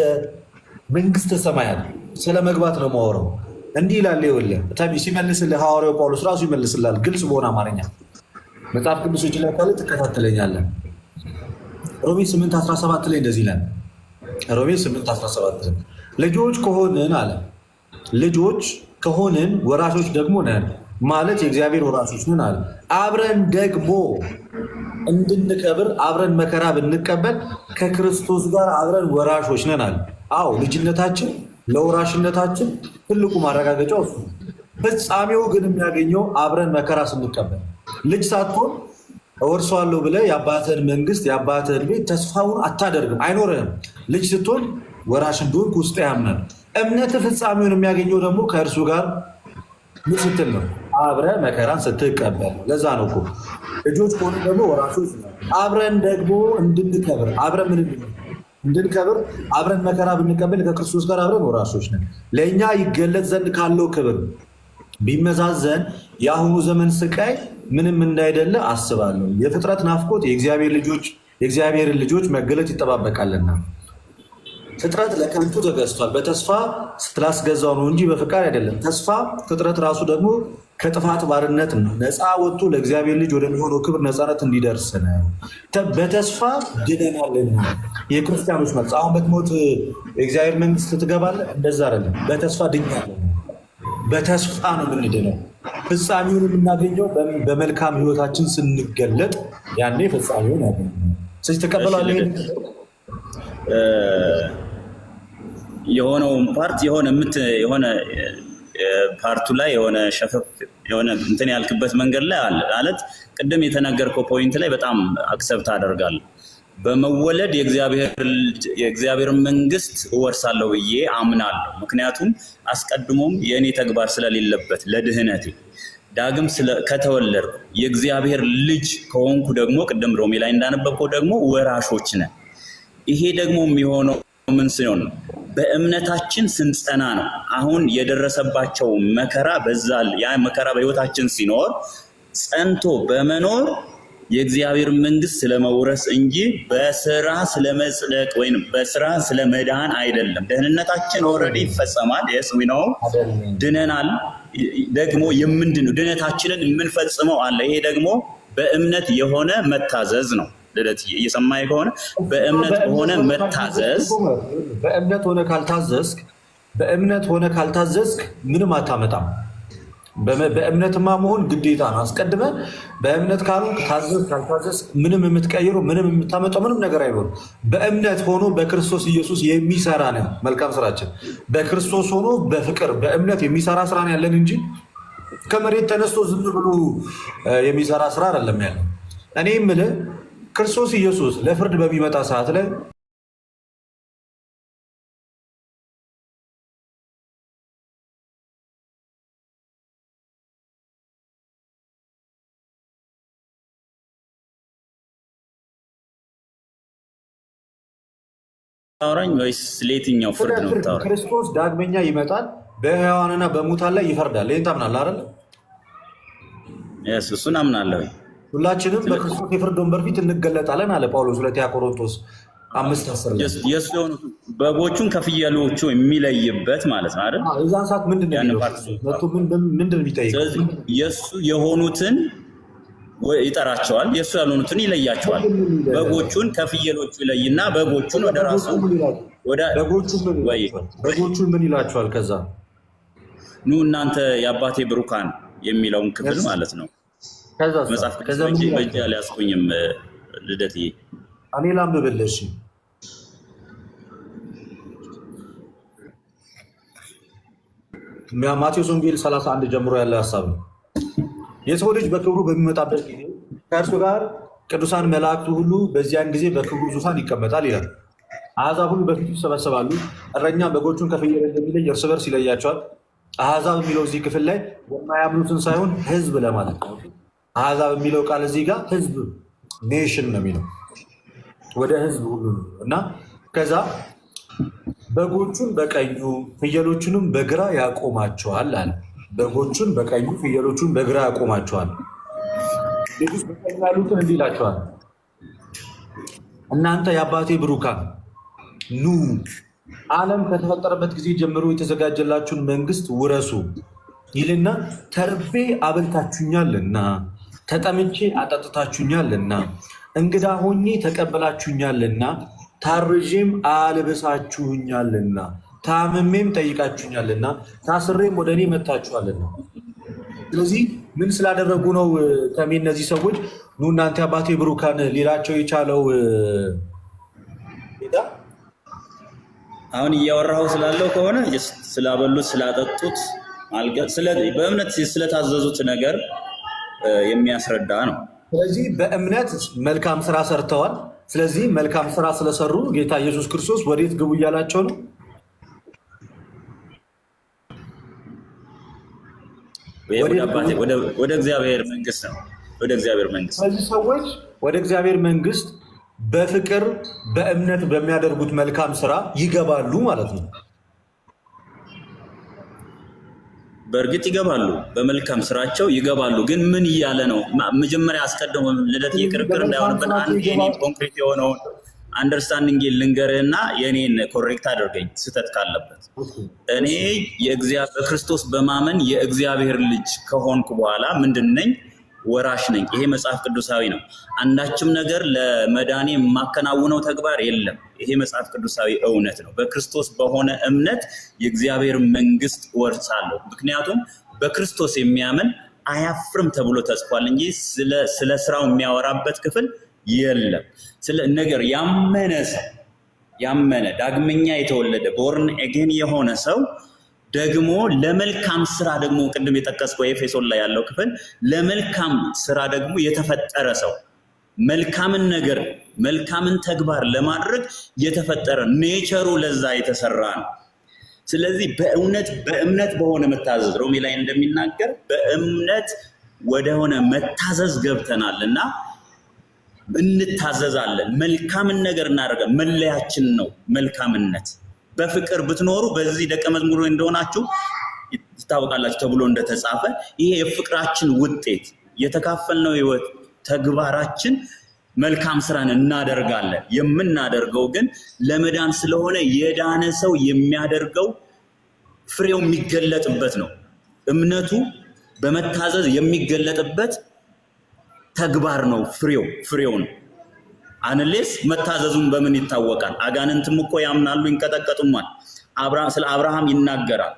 መንግስተ ሰማያት ስለ መግባት ነው የማወራው። እንዲህ ይላል። ይኸውልህ ሲመልስልህ ሐዋርያው ጳውሎስ ራሱ ይመልስልሃል፣ ግልጽ በሆነ አማርኛ መጽሐፍ ቅዱሶች ላይ ካለ ትከታተለኛለህ። ሮሜ 8:17 ላይ እንደዚህ ይላል። ሮሜ 8:17 ልጆች ከሆንን አለ ልጆች ከሆንን ወራሾች ደግሞ ነን ማለት የእግዚአብሔር ወራሾች ነን አለ። አብረን ደግሞ እንድንከብር አብረን መከራ ብንቀበል ከክርስቶስ ጋር አብረን ወራሾች ነን አለ። አዎ ልጅነታችን ለወራሽነታችን ትልቁ ማረጋገጫው እሱ። ፍጻሜው ግን የሚያገኘው አብረን መከራ ስንቀበል። ልጅ ሳትሆን እወርሰዋለሁ ብለህ የአባትህን መንግስት የአባትህን ቤት ተስፋውን አታደርግም፣ አይኖርህም። ልጅ ስትሆን ወራሽ እንደሆንክ ውስጥ ያምናል። እምነት ፍጻሜውን የሚያገኘው ደግሞ ከእርሱ ጋር ምን ስትል ነው? አብረህ መከራን ስትቀበል። ለዛ ነው እኮ ልጆች ከሆኑ ደግሞ ወራሾች አብረን ደግሞ እንድንከብር አብረን እንድንከብር አብረን መከራ ብንቀበል ከክርስቶስ ጋር አብረን ወራሾች ነን። ለእኛ ይገለጥ ዘንድ ካለው ክብር ቢመዛዘን የአሁኑ ዘመን ስቃይ ምንም እንዳይደለ አስባለሁ። የፍጥረት ናፍቆት የእግዚአብሔርን ልጆች መገለጥ ይጠባበቃልና። ፍጥረት ለከንቱ ተገዝቷል፣ በተስፋ ስላስገዛው ነው እንጂ በፍቃድ አይደለም። ተስፋ ፍጥረት ራሱ ደግሞ ከጥፋት ባርነት ነፃ ወጥቶ ለእግዚአብሔር ልጅ ወደሚሆነው ክብር ነፃነት እንዲደርስ ነው። በተስፋ ድነናልና። የክርስቲያኖች መልስ አሁን በትሞት የእግዚአብሔር መንግስት ትገባለህ፣ እንደዛ አይደለም። በተስፋ ድኛለሁ። በተስፋ ነው የምንድነው። ፍጻሜውን የምናገኘው በመልካም ህይወታችን ስንገለጥ ያኔ ፍጻሜውን ያገኛል። ስለዚህ ተቀበላለህ። የሆነውን ፓርት የሆነ ፓርቱ ላይ የሆነ ሸፈፍ የሆነ እንትን ያልክበት መንገድ ላይ አለ ማለት ቅድም የተናገርከው ፖይንት ላይ በጣም አክሰፕት አደርጋለሁ። በመወለድ የእግዚአብሔር መንግስት እወርሳለሁ ብዬ አምናለሁ። ምክንያቱም አስቀድሞም የእኔ ተግባር ስለሌለበት ለድህነቴ ዳግም ከተወለድኩ የእግዚአብሔር ልጅ ከሆንኩ ደግሞ ቅድም ሮሜ ላይ እንዳነበብከው ደግሞ ወራሾች ነን። ይሄ ደግሞ የሚሆነው ምን ሲሆን ነው? በእምነታችን ስንጸና ነው። አሁን የደረሰባቸው መከራ በዛል ያ መከራ በህይወታችን ሲኖር ጸንቶ በመኖር የእግዚአብሔር መንግስት ስለመውረስ እንጂ በስራ ስለመጽደቅ ወይም በስራ ስለመዳን አይደለም። ደህንነታችን ኦልሬዲ ይፈጸማል። yes we know ድነናል። ደግሞ የምንድነው ድነታችንን የምንፈጽመው አለ። ይሄ ደግሞ በእምነት የሆነ መታዘዝ ነው። ልደት እየሰማኸኝ ከሆነ በእምነት ሆነ መታዘዝ በእምነት ሆነ ካልታዘዝክ ምንም አታመጣም። በእምነትማ መሆን ግዴታ ነው። አስቀድመ በእምነት ካልሆንክ ካልታዘዝክ ምንም የምትቀይሩ ምንም የምታመጣው ምንም ነገር አይኖርም። በእምነት ሆኖ በክርስቶስ ኢየሱስ የሚሰራ ነው መልካም ስራችን። በክርስቶስ ሆኖ በፍቅር በእምነት የሚሰራ ስራ ነው ያለን እንጂ ከመሬት ተነስቶ ዝም ብሎ የሚሰራ ስራ አይደለም ያለው። እኔ የምልህ ክርስቶስ ኢየሱስ ለፍርድ በሚመጣ ሰዓት ላይ ታውራኝ ወይስ ለየትኛው ፍርድ ነው ታውራኝ? ክርስቶስ ዳግመኛ ይመጣል፣ በሕያዋንና በሙታን ላይ ይፈርዳል። ይሄን ታምናለህ አይደል? እሱን አምናለሁ። ሁላችንም በክርስቶስ የፍርድ ወንበር ፊት እንገለጣለን አለ ጳውሎስ ሁለተኛ ቆሮንቶስ 5:10 ላይ የሱ የሆኑት በጎቹን ከፍየሎቹ የሚለይበት ማለት ነው አይደል? የዛን ሰዓት ምንድነው የሚጠይቀው? ስለዚህ የሱ የሆኑትን ይጠራቸዋል፣ የሱ ያልሆኑትን ይለያቸዋል። በጎቹን ከፍየሎቹ ይለይና በጎቹን ወደ ራሱ በጎቹን ምን ይላቸዋል? ከዛ ኑ እናንተ የአባቴ ብሩካን የሚለውን ክፍል ማለት ነው። መጽሐፍ ቅዱስ በእጅ አልያዝኩኝም ልደትዬ፣ እኔ ላንብብልሽ። ማቴዎስ ወንጌል 31 ጀምሮ ያለ ሀሳብ ነው። የሰው ልጅ በክብሩ በሚመጣበት ጊዜ ከእርሱ ጋር ቅዱሳን መላእክቱ ሁሉ በዚያን ጊዜ በክብሩ ዙፋን ይቀመጣል ይላል። አሕዛብ ሁሉ በፊቱ ይሰበሰባሉ። እረኛ በጎቹን ከፍየል እንደሚለይ እርስ በርስ ይለያቸዋል። አሕዛብ የሚለው እዚህ ክፍል ላይ የማያምኑትን ሳይሆን ሕዝብ ለማለት ነው። አሕዛብ የሚለው ቃል እዚህ ጋር ሕዝብ ኔሽን ነው የሚለው ወደ ሕዝብ ሁሉ እና ከዛ በጎቹን በቀኙ ፍየሎቹንም በግራ ያቆማቸዋል አለ። በጎቹን በቀኙ ፍየሎቹን በግራ ያቆማቸዋል። ቤት ውስጥ በቀኝ ያሉትን እንዲህ ይላቸዋል፣ እናንተ የአባቴ ብሩካን ኑ፣ ዓለም ከተፈጠረበት ጊዜ ጀምሮ የተዘጋጀላችሁን መንግስት ውረሱ ይልና ተርቤ አበልታችሁኛልና፣ ተጠምቼ አጠጥታችሁኛልና፣ እንግዳ ሆኜ ተቀበላችሁኛልና፣ ታርዤም አልብሳችሁኛልና፣ ታምሜም ጠይቃችሁኛልና፣ ታስሬም ወደ እኔ መጥታችኋልና። ስለዚህ ምን ስላደረጉ ነው ተሜ እነዚህ ሰዎች ኑ እናንተ አባቴ ብሩካን ሊላቸው የቻለው? አሁን እያወራኸው ስላለው ከሆነ ስላበሉት፣ ስላጠጡት፣ በእምነት ስለታዘዙት ነገር የሚያስረዳ ነው። ስለዚህ በእምነት መልካም ስራ ሰርተዋል። ስለዚህ መልካም ስራ ስለሰሩ ጌታ ኢየሱስ ክርስቶስ ወዴት ግቡ እያላቸው ነው? ወደ እግዚአብሔር መንግስት ነው። ወደ እግዚአብሔር መንግስት። ስለዚህ ሰዎች ወደ እግዚአብሔር መንግስት በፍቅር በእምነት በሚያደርጉት መልካም ስራ ይገባሉ ማለት ነው። በእርግጥ ይገባሉ፣ በመልካም ስራቸው ይገባሉ። ግን ምን እያለ ነው? መጀመሪያ አስቀድሞ ልደት የክርክር እንዳይሆንብን አንድ የኔ ኮንክሪት የሆነውን አንደርስታንዲንግ ልንገርህና የኔን ኮሬክት አድርገኝ ስህተት ካለበት። እኔ በክርስቶስ በማመን የእግዚአብሔር ልጅ ከሆንኩ በኋላ ምንድን ነኝ? ወራሽ ነኝ። ይሄ መጽሐፍ ቅዱሳዊ ነው። አንዳችም ነገር ለመዳኔ የማከናውነው ተግባር የለም። ይሄ መጽሐፍ ቅዱሳዊ እውነት ነው። በክርስቶስ በሆነ እምነት የእግዚአብሔር መንግስት ወርሳለሁ። ምክንያቱም በክርስቶስ የሚያምን አያፍርም ተብሎ ተጽፏል እንጂ ስለ ስራው የሚያወራበት ክፍል የለም። ስለ ነገር ያመነ ዳግመኛ የተወለደ ቦርን ኤጌን የሆነ ሰው ደግሞ ለመልካም ስራ ደግሞ ቅድም የጠቀስከው ኤፌሶን ላይ ያለው ክፍል ለመልካም ስራ ደግሞ የተፈጠረ ሰው መልካምን ነገር መልካምን ተግባር ለማድረግ የተፈጠረ ኔቸሩ ለዛ የተሰራ ነው። ስለዚህ በእምነት በሆነ መታዘዝ ሮሜ ላይ እንደሚናገር በእምነት ወደሆነ መታዘዝ ገብተናልና እንታዘዛለን። መልካምን ነገር እናደርጋለን። መለያችን ነው መልካምነት። በፍቅር ብትኖሩ በዚህ ደቀ መዝሙር እንደሆናችሁ ይታወቃላችሁ ተብሎ እንደተጻፈ ይሄ የፍቅራችን ውጤት የተካፈልነው ህይወት ተግባራችን መልካም ስራን እናደርጋለን። የምናደርገው ግን ለመዳን ስለሆነ የዳነ ሰው የሚያደርገው ፍሬው የሚገለጥበት ነው። እምነቱ በመታዘዝ የሚገለጥበት ተግባር ነው። ፍሬው ነው። አንሌስ መታዘዙን በምን ይታወቃል? አጋንንትም እኮ ያምናሉ ይንቀጠቀጡማል። ስለ አብርሃም ይናገራል።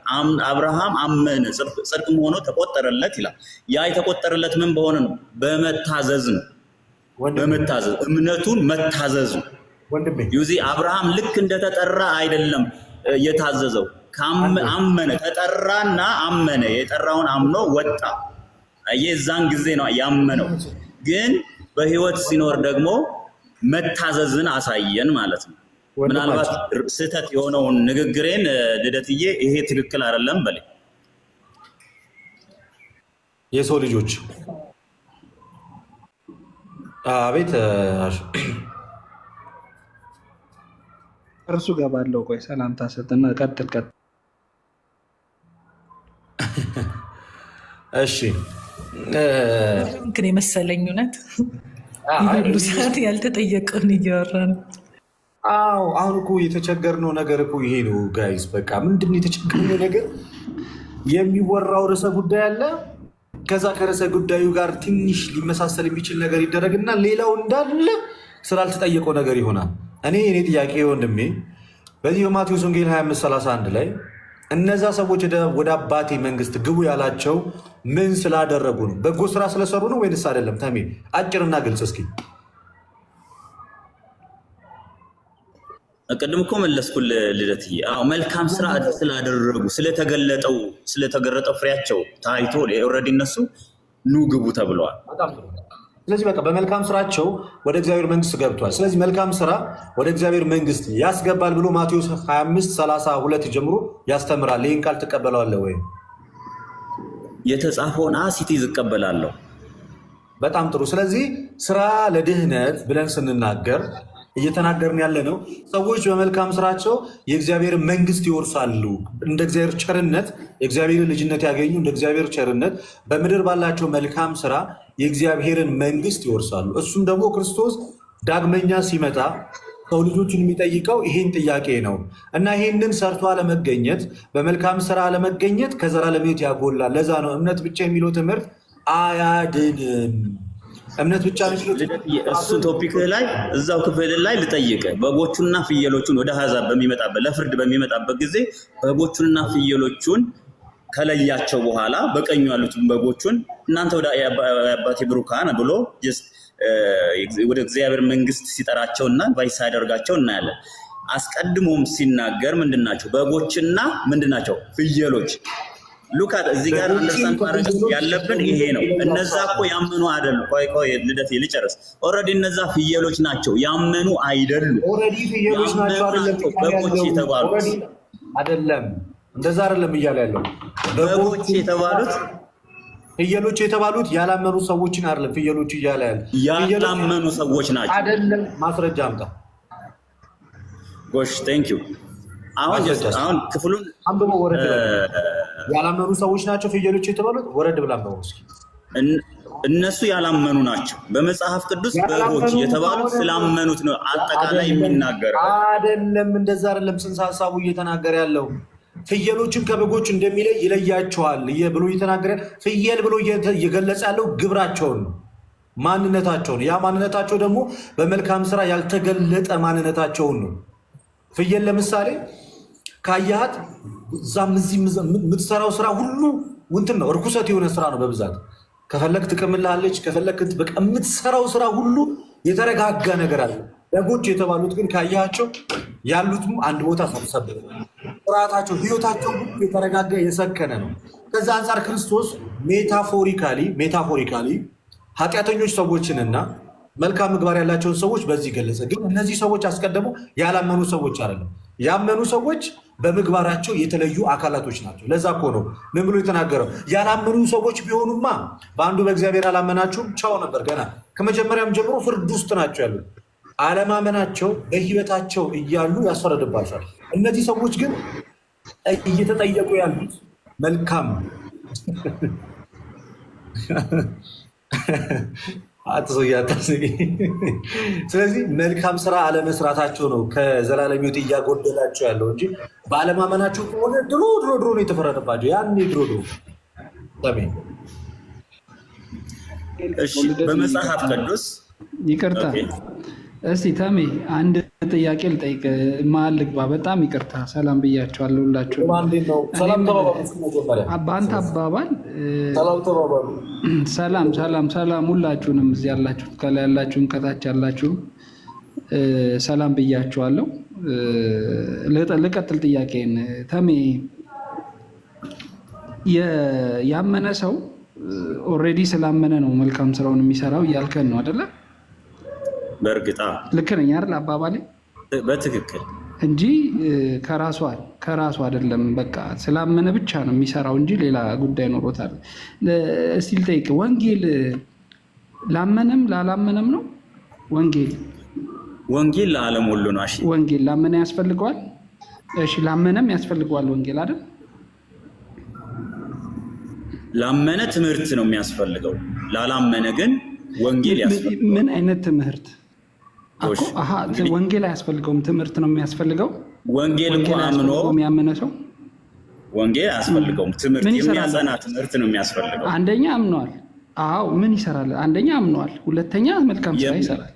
አብርሃም አመነ ጽድቅም ሆኖ ተቆጠረለት ይላል። ያ የተቆጠረለት ምን በሆነ ነው? በመታዘዝ ነው። በመታዘዝ እምነቱን መታዘዝ ነው። ዩዚ አብርሃም ልክ እንደተጠራ አይደለም የታዘዘው። አመነ፣ ተጠራና አመነ። የጠራውን አምኖ ወጣ። የዛን ጊዜ ነው ያመነው። ግን በህይወት ሲኖር ደግሞ መታዘዝን አሳየን ማለት ነው። ምናልባት ስህተት የሆነውን ንግግሬን ልደትዬ ይሄ ትክክል አይደለም በል። የሰው ልጆች አቤት እርሱ ገባለው። ቆይ ሰላምታ ሰጥና ቀጥል። እሺ ግን የመሰለኝ እውነት ሁሉ ሰዓት ያልተጠየቀውን እያወራን። አዎ አሁን እኮ የተቸገርነው ነገር እኮ ይሄ ነው ጋይስ። በቃ ምንድን ነው የተቸገርነው ነገር? የሚወራው ርዕሰ ጉዳይ አለ። ከዛ ከርዕሰ ጉዳዩ ጋር ትንሽ ሊመሳሰል የሚችል ነገር ይደረግና ሌላው እንዳለ ስላልተጠየቀው ነገር ይሆናል። እኔ ጥያቄ ወንድሜ በዚህ በማቴዎስ ወንጌል 25:31 ላይ እነዛ ሰዎች ወደ አባቴ መንግስት ግቡ ያላቸው ምን ስላደረጉ ነው? በጎ ስራ ስለሰሩ ነው ወይንስ አይደለም? ተሜ አጭርና ግልጽ እስኪ። ቅድም እኮ መለስኩልህ ልደትዬ። መልካም ስራ ስላደረጉ ስለተገለጠው ፍሬያቸው ታይቶ ኦልሬዲ እነሱ ኑ ግቡ ተብለዋል። ስለዚህ በቃ በመልካም ስራቸው ወደ እግዚአብሔር መንግስት ገብቷል። ስለዚህ መልካም ስራ ወደ እግዚአብሔር መንግስት ያስገባል ብሎ ማቴዎስ 25:32 ጀምሮ ያስተምራል። ይህን ቃል ትቀበለዋለህ ወይ? የተጻፈውን ሲቲዝ እቀበላለሁ። በጣም ጥሩ። ስለዚህ ስራ ለድህነት ብለን ስንናገር እየተናገርን ያለ ነው ሰዎች በመልካም ስራቸው የእግዚአብሔር መንግስት ይወርሳሉ። እንደ እግዚአብሔር ቸርነት የእግዚአብሔር ልጅነት ያገኙ እንደ እግዚአብሔር ቸርነት በምድር ባላቸው መልካም ስራ የእግዚአብሔርን መንግስት ይወርሳሉ። እሱም ደግሞ ክርስቶስ ዳግመኛ ሲመጣ ሰው ልጆችን የሚጠይቀው ይሄን ጥያቄ ነው እና ይሄንን ሰርቶ አለመገኘት፣ በመልካም ስራ አለመገኘት ከዘላለም ሕይወት ያጎላል። ለዛ ነው እምነት ብቻ የሚለው ትምህርት አያድንም። እምነት ብቻ እሱ ቶፒክ ላይ እዛው ክፍል ላይ ልጠይቅ። በጎቹንና ፍየሎቹን ወደ አሕዛብ በሚመጣበት ለፍርድ በሚመጣበት ጊዜ በጎቹንና ፍየሎቹን ከለያቸው በኋላ በቀኙ ያሉትን በጎቹን እናንተ ወደ አባቴ ብሩካን ብሎ ወደ እግዚአብሔር መንግስት ሲጠራቸውና ቫይስ ሲያደርጋቸው እናያለን። አስቀድሞም ሲናገር ምንድናቸው? በጎችና ምንድናቸው? ፍየሎች። ሉካት እዚህ ጋር አንደርስታንድ ማድረግ ያለብን ይሄ ነው። እነዛ እኮ ያመኑ አይደሉ። ቆይ ልደት ልጨርስ። ኦልሬዲ እነዛ ፍየሎች ናቸው፣ ያመኑ አይደሉ። ኦልሬዲ ፍየሎች ናቸው አይደለም። በጎች የተባሉት አይደለም። እንደዛ አይደለም እያለ ያለው በጎች የተባሉት ፍየሎች የተባሉት ያላመኑ ሰዎችን አይደለም። ፍየሎች እያለ ያላመኑ ሰዎች ናቸው አይደለም። ማስረጃ አምጣ። ጎሽ ቴንክ ዩ። አሁን ክፍሉን አንብቦ ወረድ ያላመኑ ሰዎች ናቸው ፍየሎች የተባሉት። ወረድ ብላ አንብቦ እስኪ። እነሱ ያላመኑ ናቸው። በመጽሐፍ ቅዱስ በጎች የተባሉት ስላመኑት ነው አጠቃላይ የሚናገረው አይደለም። እንደዛ አይደለም ጽንሰ ሐሳቡ እየተናገረ ያለው ፍየሎችን ከበጎች እንደሚለይ ይለያቸዋል ብሎ እየተናገረ ፍየል ብሎ እየገለጸ ያለው ግብራቸውን ነው፣ ማንነታቸውን። ያ ማንነታቸው ደግሞ በመልካም ስራ ያልተገለጠ ማንነታቸውን ነው። ፍየል ለምሳሌ ካያት እዛም እዚህ የምትሰራው ስራ ሁሉ እንትን ነው፣ እርኩሰት የሆነ ስራ ነው በብዛት። ከፈለክ ትቅምልሃለች፣ ከፈለክ በቃ የምትሰራው ስራ ሁሉ የተረጋጋ ነገር አለ። በጎች የተባሉት ግን ካያቸው ያሉትም አንድ ቦታ ሰብሰብ፣ ስርዓታቸው፣ ህይወታቸው ሁሉ የተረጋጋ የሰከነ ነው። ከዛ አንጻር ክርስቶስ ሜታፎሪካሊ ኃጢአተኞች ሰዎችንና መልካም ምግባር ያላቸውን ሰዎች በዚህ ገለጸ። ግን እነዚህ ሰዎች አስቀድሞ ያላመኑ ሰዎች አይደለም። ያመኑ ሰዎች በምግባራቸው የተለዩ አካላቶች ናቸው። ለዛ እኮ ነው ምን ብሎ የተናገረው? ያላመኑ ሰዎች ቢሆኑማ በአንዱ በእግዚአብሔር አላመናችሁም ቻው ነበር። ገና ከመጀመሪያም ጀምሮ ፍርድ ውስጥ ናቸው ያሉት። አለማመናቸው በህይወታቸው እያሉ ያስፈረድባቸዋል። እነዚህ ሰዎች ግን እየተጠየቁ ያሉት መልካም ስለዚህ መልካም ስራ አለመስራታቸው ነው ከዘላለም ሕይወት እያጎደላቸው ያለው እንጂ በአለማመናቸው ከሆነ ድሮ ነው የተፈረደባቸው። ያኔ ድሮ በመጽሐፍ ቅዱስ ይቅርታ እስቲ ተሜ አንድ ጥያቄ ልጠይቅ፣ መሀል ልግባ። በጣም ይቅርታ። ሰላም ብያቸዋለሁ ሁላችሁ። በአንተ አባባል ሰላም ሁላችሁንም እዚህ ያላችሁት፣ ከላይ ያላችሁም ከታች ያላችሁም ሰላም ብያቸዋለሁ። ልቀጥል ጥያቄን። ተሜ ያመነ ሰው ኦልሬዲ ስላመነ ነው መልካም ስራውን የሚሰራው እያልከን ነው አይደለ? በእርግጥ ልክ ነኝ አይደል አባባሌ? በትክክል እንጂ ከራሱ አይደለም። በቃ ስላመነ ብቻ ነው የሚሰራው እንጂ ሌላ ጉዳይ ኖሮታል። እስቲ ልጠይቅ፣ ወንጌል ላመነም ላላመነም ነው? ወንጌል ለዓለም ሁሉ ነው። እሺ ወንጌል ላመነ ያስፈልገዋል? እሺ ላመነም ያስፈልገዋል ወንጌል አይደል? ላመነ ትምህርት ነው የሚያስፈልገው፣ ላላመነ ግን ወንጌል ያስፈልገው። ምን አይነት ትምህርት? ወንጌል አያስፈልገውም፣ ትምህርት ነው የሚያስፈልገው። ወንጌል እንኳን አምኖ የሚያመነ ሰው ወንጌል አያስፈልገውም፣ ትምህርት የሚያጸና ትምህርት ነው የሚያስፈልገው። አንደኛ አምነዋል። አዎ ምን ይሰራል? አንደኛ አምነዋል፣ ሁለተኛ መልካም ስራ ይሰራል።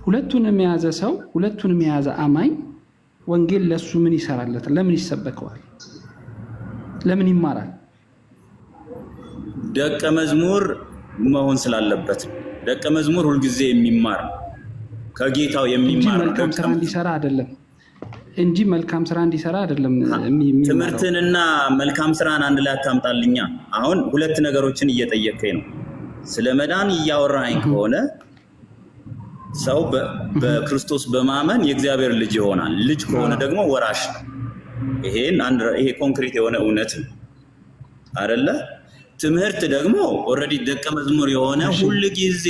ሁለቱንም የያዘ ሰው፣ ሁለቱንም የያዘ አማኝ ወንጌል ለሱ ምን ይሰራለታል? ለምን ይሰበከዋል? ለምን ይማራል? ደቀ መዝሙር መሆን ስላለበት። ደቀ መዝሙር ሁልጊዜ የሚማር ከጌታው የሚማር መልካም ስራ እንዲሰራ አይደለም እንጂ መልካም ስራ እንዲሰራ አይደለም። ትምህርትንና መልካም ስራን አንድ ላይ አታምጣልኛ። አሁን ሁለት ነገሮችን እየጠየቀኝ ነው። ስለ መዳን እያወራኝ ከሆነ ሰው በክርስቶስ በማመን የእግዚአብሔር ልጅ ይሆናል። ልጅ ከሆነ ደግሞ ወራሽ ነው። ይሄ ኮንክሪት የሆነ እውነት ነው አይደለ? ትምህርት ደግሞ ኦልሬዲ ደቀ መዝሙር የሆነ ሁል ጊዜ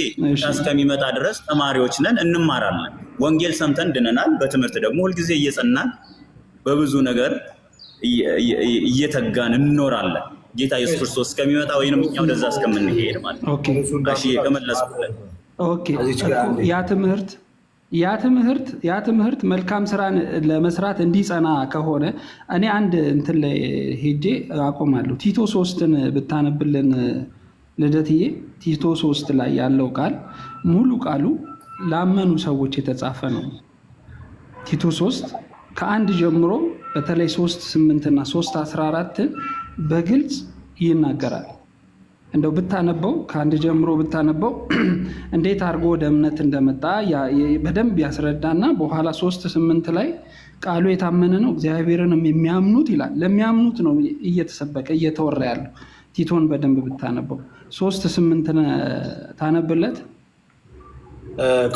እስከሚመጣ ድረስ ተማሪዎች ነን፣ እንማራለን። ወንጌል ሰምተን ድነናል። በትምህርት ደግሞ ሁልጊዜ እየጸናን በብዙ ነገር እየተጋን እንኖራለን። ጌታ ኢየሱስ ክርስቶስ እስከሚመጣ ወይንም እኛ ወደዛ እስከምንሄድ ማለት ነው። እሺ ከመለስኩልህ። ኦኬ ያ ትምህርት መልካም ስራን ለመስራት እንዲጸና ከሆነ እኔ አንድ እንትን ላይ ሄጄ አቆማለሁ። ቲቶ 3ን ብታነብልን ልደትዬ። ቲቶ 3 ላይ ያለው ቃል ሙሉ ቃሉ ላመኑ ሰዎች የተጻፈ ነው። ቲቶ 3 ከአንድ ጀምሮ በተለይ 3:8 እና 3:14 በግልጽ ይናገራል። እንደው ብታነበው ከአንድ ጀምሮ ብታነበው እንዴት አድርጎ ወደ እምነት እንደመጣ በደንብ ያስረዳና በኋላ 3:8 ላይ ቃሉ የታመነ ነው እግዚአብሔርንም የሚያምኑት ይላል። ለሚያምኑት ነው እየተሰበከ እየተወራ ያለው። ቲቶን በደንብ ብታነበው 3:8 ታነብለት።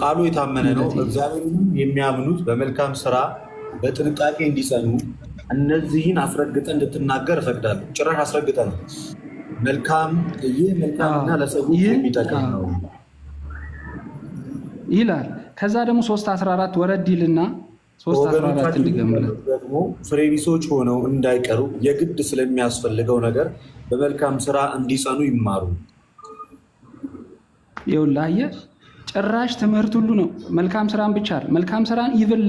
ቃሉ የታመነ ነው እግዚአብሔርንም የሚያምኑት በመልካም ስራ በጥንቃቄ እንዲጸኑ እነዚህን አስረግጠ እንድትናገር እፈቅዳለሁ። ጭራሽ አስረግጠ ነው መልካምና ለሰዎች የሚጠቅም ነው ይላል። ከዛ ደግሞ 3:14 ወረድ ይልና 3:14 እንዲገምለት ደግሞ ፍሬቢሶች ሆነው እንዳይቀሩ የግድ ስለሚያስፈልገው ነገር በመልካም ስራ እንዲጸኑ ይማሩ። ይውላየ ጭራሽ ትምህርት ሁሉ ነው። መልካም ስራን ብቻ አይደል፣ መልካም ስራን ኢቭን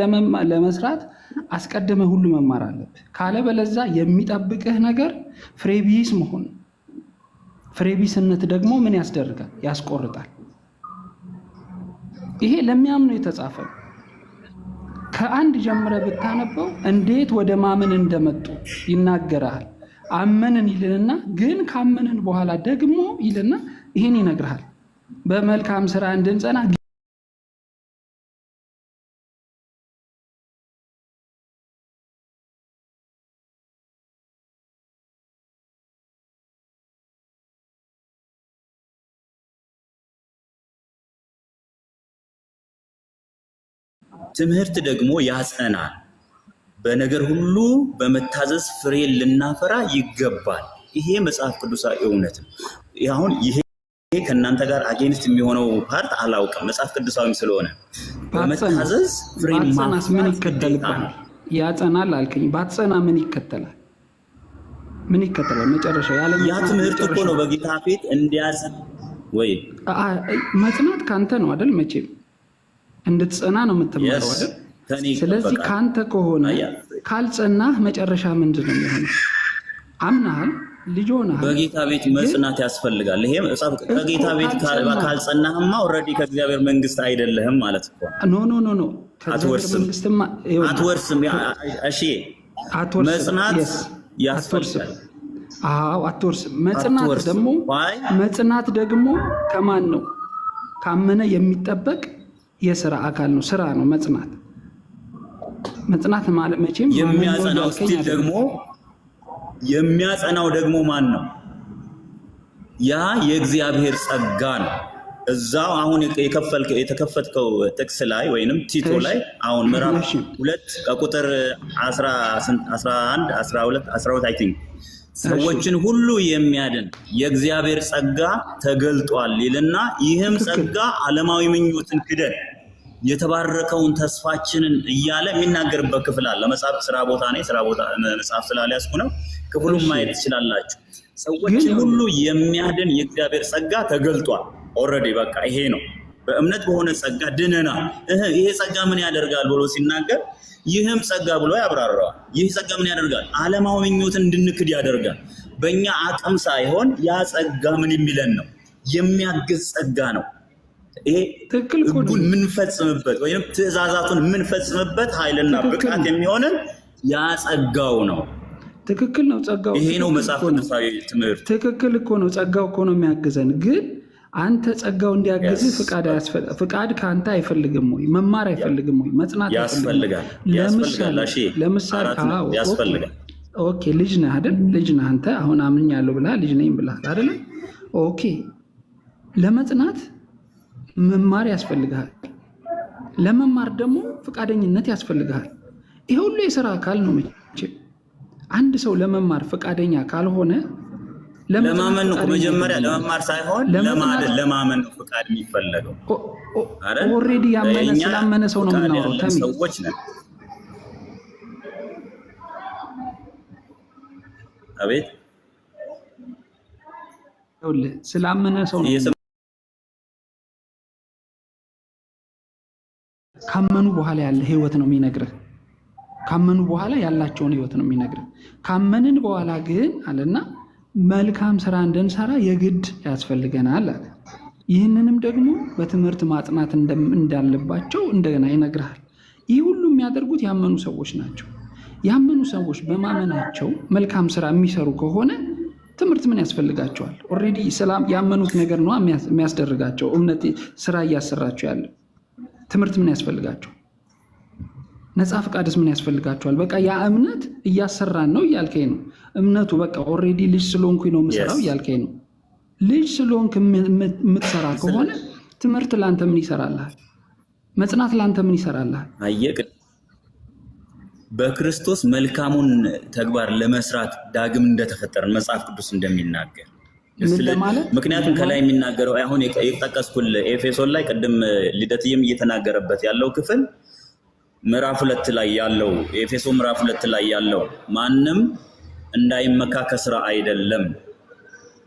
ለመስራት አስቀድመ ሁሉ መማር አለብህ። ካለበለዛ የሚጠብቅህ ነገር ፍሬቢስ መሆን። ፍሬቢስነት ደግሞ ምን ያስደርጋል? ያስቆርጣል። ይሄ ለሚያምኑ የተጻፈ ከአንድ ጀምረ ብታነበው እንዴት ወደ ማመን እንደመጡ ይናገራል። አመንን ይልንና ግን ካመንን በኋላ ደግሞ ይልና ይሄን ይነግርሃል በመልካም ስራ እንድንጸና ትምህርት ደግሞ ያጸናል። በነገር ሁሉ በመታዘዝ ፍሬ ልናፈራ ይገባል። ይሄ መጽሐፍ ቅዱሳዊ እውነት ነው። አሁን ይሄ ከእናንተ ጋር አጌንስት የሚሆነው ፓርት አላውቅም፣ መጽሐፍ ቅዱሳዊም ስለሆነ በመታዘዝ ፍሬ ማፍራት ምን ይከተልባል? ያጸናል አልከኝ። ባትጸና ምን ይከተላል? ምን ይከተላል? መጨረሻው ያለ ያ ትምህርት እኮ ነው በጌታ ፊት እንዲያጸና ወይ መጽናት ካንተ ነው አይደል? መቼም እንድትጸና ነው የምትማረው አይደል? ስለዚህ ካንተ ከሆነ ካልጸናህ መጨረሻ ምንድን ነው የሚሆነው? አምናሃል፣ ልጅ ሆነሃል። በጌታ ቤት መጽናት ያስፈልጋል። ይሄ ከጌታ ቤት ካልጸናህማ ኦልሬዲ ከእግዚአብሔር መንግስት አይደለህም ማለት እኮ። ኖ አትወርስም። እሺ መጽናት ያስፈልጋል። አዎ አትወርስም። መጽናት ደግሞ ከማን ነው? ካመነ የሚጠበቅ የስራ አካል ነው። ስራ ነው መጽናት ማለት መቼም የሚያጸናው ደግሞ ማን ነው? ያ የእግዚአብሔር ጸጋ ነው። እዛው አሁን የተከፈትከው ጥቅስ ላይ ወይንም ቲቶ ላይ አሁን ምዕራፍ 2 ከቁጥር 11 12 አይ ቲንክ ሰዎችን ሁሉ የሚያድን የእግዚአብሔር ጸጋ ተገልጧል ይልና ይህም ጸጋ ዓለማዊ ምኞትን ክደን የተባረከውን ተስፋችንን እያለ የሚናገርበት ክፍል አለ። መጽሐፍ ስራ ቦታ መጽሐፍ ስላልያዝኩ ነው። ክፍሉን ማየት ትችላላችሁ። ሰዎችን ሁሉ የሚያድን የእግዚአብሔር ጸጋ ተገልጧል። ኦልሬዲ በቃ ይሄ ነው። በእምነት በሆነ ጸጋ ድነናል። ይሄ ጸጋ ምን ያደርጋል ብሎ ሲናገር ይህም ጸጋ ብሎ ያብራራዋል። ይህ ጸጋ ምን ያደርጋል? ዓለማዊ ምኞትን እንድንክድ ያደርጋል። በእኛ አቅም ሳይሆን ያ ጸጋ ምን የሚለን ነው? የሚያግዝ ጸጋ ነው። ይሄ ሕጉን የምንፈጽምበት ወይም ትእዛዛቱን የምንፈጽምበት ኃይልና ብቃት የሚሆንን ያ ጸጋው ነው። ትክክል ነው። ጸጋው ይሄ ነው መጽሐፍ ቅዱሳዊ ትምህርት። ትክክል እኮ ነው። ጸጋው እኮ ነው የሚያግዘን። ግን አንተ ጸጋው እንዲያግዝህ ፍቃድ ከአንተ አይፈልግም ወይ? መማር አይፈልግም ወይ? መጽናት ያስፈልጋል። ያስፈልጋል። ኦኬ ልጅ ነህ አይደል? ልጅ ነህ አንተ። አሁን አምኛለሁ ብለሃል። ልጅ ነኝ ብለሃል አይደል? ኦኬ ለመጽናት መማር ያስፈልግሃል። ለመማር ደግሞ ፈቃደኝነት ያስፈልግሃል። ይሄ ሁሉ የሥራ አካል ነው። አንድ ሰው ለመማር ፈቃደኛ ካልሆነ ለማመን ነው መጀመሪያ። ለመማር ሳይሆን ለማመን ነው ፈቃድ የሚፈለገው። ኦልሬዲ ያመነ ስላመነ ሰው ነው የምናወራው። ሰዎች ነን። አቤት ስላመነ ሰው ነው። ካመኑ በኋላ ያለ ህይወት ነው የሚነግርህ። ካመኑ በኋላ ያላቸውን ህይወት ነው የሚነግርህ። ካመንን በኋላ ግን አለና መልካም ስራ እንድንሰራ የግድ ያስፈልገናል አለ። ይህንንም ደግሞ በትምህርት ማጥናት እንዳለባቸው እንደገና ይነግርሃል። ይህ ሁሉ የሚያደርጉት ያመኑ ሰዎች ናቸው። ያመኑ ሰዎች በማመናቸው መልካም ስራ የሚሰሩ ከሆነ ትምህርት ምን ያስፈልጋቸዋል? ኦልሬዲ ያመኑት ነገር ነው የሚያስደርጋቸው። እምነት ስራ እያሰራቸው ያለ ትምህርት ምን ያስፈልጋቸው? ነፃ ፈቃድስ ምን ያስፈልጋቸዋል? በቃ ያ እምነት እያሰራን ነው እያልከኝ ነው። እምነቱ በቃ ኦልሬዲ ልጅ ስለሆንኩኝ ነው የምሰራው እያልከኝ ነው። ልጅ ስለሆንክ የምትሰራ ከሆነ ትምህርት ለአንተ ምን ይሰራልሃል? መጽናት ለአንተ ምን ይሰራልሃል? አየህ፣ በክርስቶስ መልካሙን ተግባር ለመስራት ዳግም እንደተፈጠረን መጽሐፍ ቅዱስ እንደሚናገር ምክንያቱም ከላይ የሚናገረው አሁን የጠቀስኩልህ ኤፌሶን ላይ ቅድም ልደትዬም እየተናገረበት ያለው ክፍል ምዕራፍ 2 ላይ ያለው ኤፌሶ ምዕራፍ 2 ላይ ያለው ማንም እንዳይመካ ከስራ አይደለም፣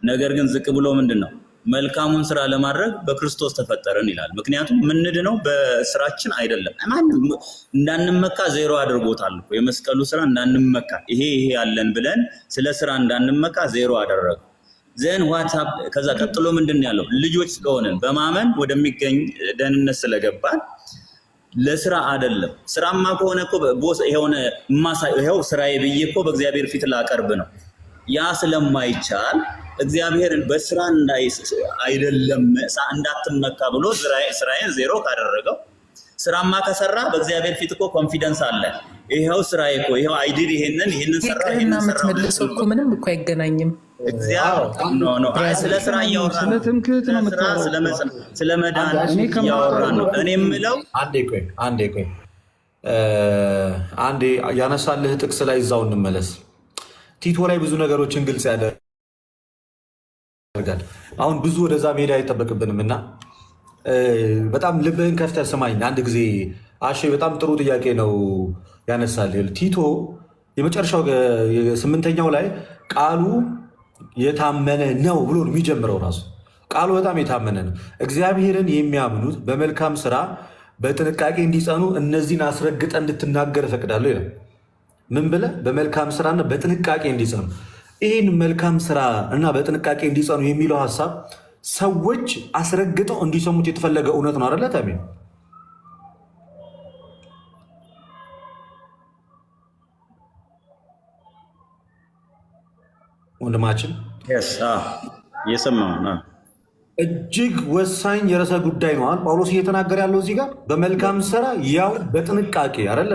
ነገር ግን ዝቅ ብሎ ምንድነው መልካሙን ስራ ለማድረግ በክርስቶስ ተፈጠረን ይላል። ምክንያቱም ምንድነው በስራችን አይደለም። ማንም እንዳንመካ ዜሮ አድርጎታል እኮ የመስቀሉ ስራ እንዳንመካ ይሄ ያለን ብለን ስለ ስራ እንዳንመካ ዜሮ አደረገ። ዘን ዋትስአፕ ከዛ ቀጥሎ ምንድን ያለው ልጆች ስለሆነን በማመን ወደሚገኝ ደህንነት ስለገባን ለስራ አይደለም። ስራማ ከሆነ እኮ ቦስ የሆነ ይሄው ስራዬ ብዬ እኮ በእግዚአብሔር ፊት ላቀርብ ነው። ያ ስለማይቻል እግዚአብሔርን በስራ አይደለም እንዳትመካ ብሎ ስራዬን ዜሮ ካደረገው ስራማ ከሰራ በእግዚአብሔር ፊት እኮ ኮንፊደንስ አለ። ይሄው ስራዬ እኮ ይሄው አይዲድ ይሄንን ሰራ ይሄንን ሰራ እኮ ምንም እኮ አይገናኝም። ስለ ስራ እያወራን ስለ መዳን እያወራን ነው። እኔ የምለው አንዴ ያነሳልህ ጥቅስ ላይ እዛው እንመለስ። ቲቶ ላይ ብዙ ነገሮችን ግልጽ ያደርጋል። አሁን ብዙ ወደዛ ሜዳ አይጠበቅብንም እና በጣም ልብህን ከፍተህ ስማኝ አንድ ጊዜ። አሼ በጣም ጥሩ ጥያቄ ነው ያነሳልህ። ቲቶ የመጨረሻው 8ኛው ላይ ቃሉ የታመነ ነው ብሎ የሚጀምረው ራሱ ቃሉ በጣም የታመነ ነው። እግዚአብሔርን የሚያምኑት በመልካም ስራ በጥንቃቄ እንዲጸኑ እነዚህን አስረግጠ እንድትናገር እፈቅዳለሁ ይላል። ምን ብለህ? በመልካም ስራና በጥንቃቄ እንዲጸኑ። ይህን መልካም ስራ እና በጥንቃቄ እንዲጸኑ የሚለው ሀሳብ ሰዎች አስረግጠው እንዲሰሙት የተፈለገ እውነት ነው አይደለ? ታሜ ወንድማችን እየሰማሁ ነው። እጅግ ወሳኝ የርዕሰ ጉዳይ ነው ጳውሎስ እየተናገረ ያለው እዚህ ጋር በመልካም ስራ ያው በጥንቃቄ አይደለ?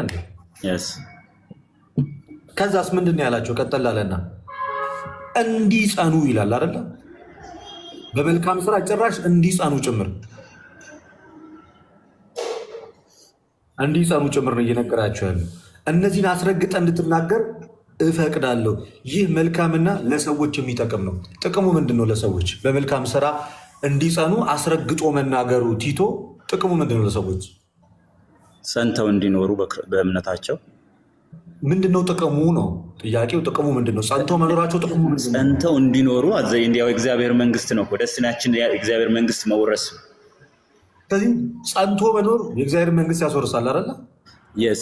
ከዛስ ምንድን ነው ያላቸው? ቀጠል አለና እንዲጸኑ ይላል አይደለ? በመልካም ስራ ጭራሽ እንዲጸኑ ጭምር ነው እየነገራቸው ያለው። እነዚህን አስረግጠ እንድትናገር እፈቅዳለሁ። ይህ መልካምና ለሰዎች የሚጠቅም ነው። ጥቅሙ ምንድን ነው? ለሰዎች በመልካም ስራ እንዲጸኑ አስረግጦ መናገሩ ቲቶ ጥቅሙ ምንድን ነው? ለሰዎች ጸንተው እንዲኖሩ በእምነታቸው ምንድነው ጥቅሙ ነው ጥያቄው። ጥቅሙ ምንድነው? ጸንተው መኖራቸው ጥቅሙ ምንድነው? ጸንተው እንዲኖሩ እንዲያው እግዚአብሔር መንግስት ነው ደስቲናችን፣ እግዚአብሔር መንግስት መውረስ። ስለዚህ ጸንቶ መኖር የእግዚአብሔር መንግስት ያስወርሳል አይደለ?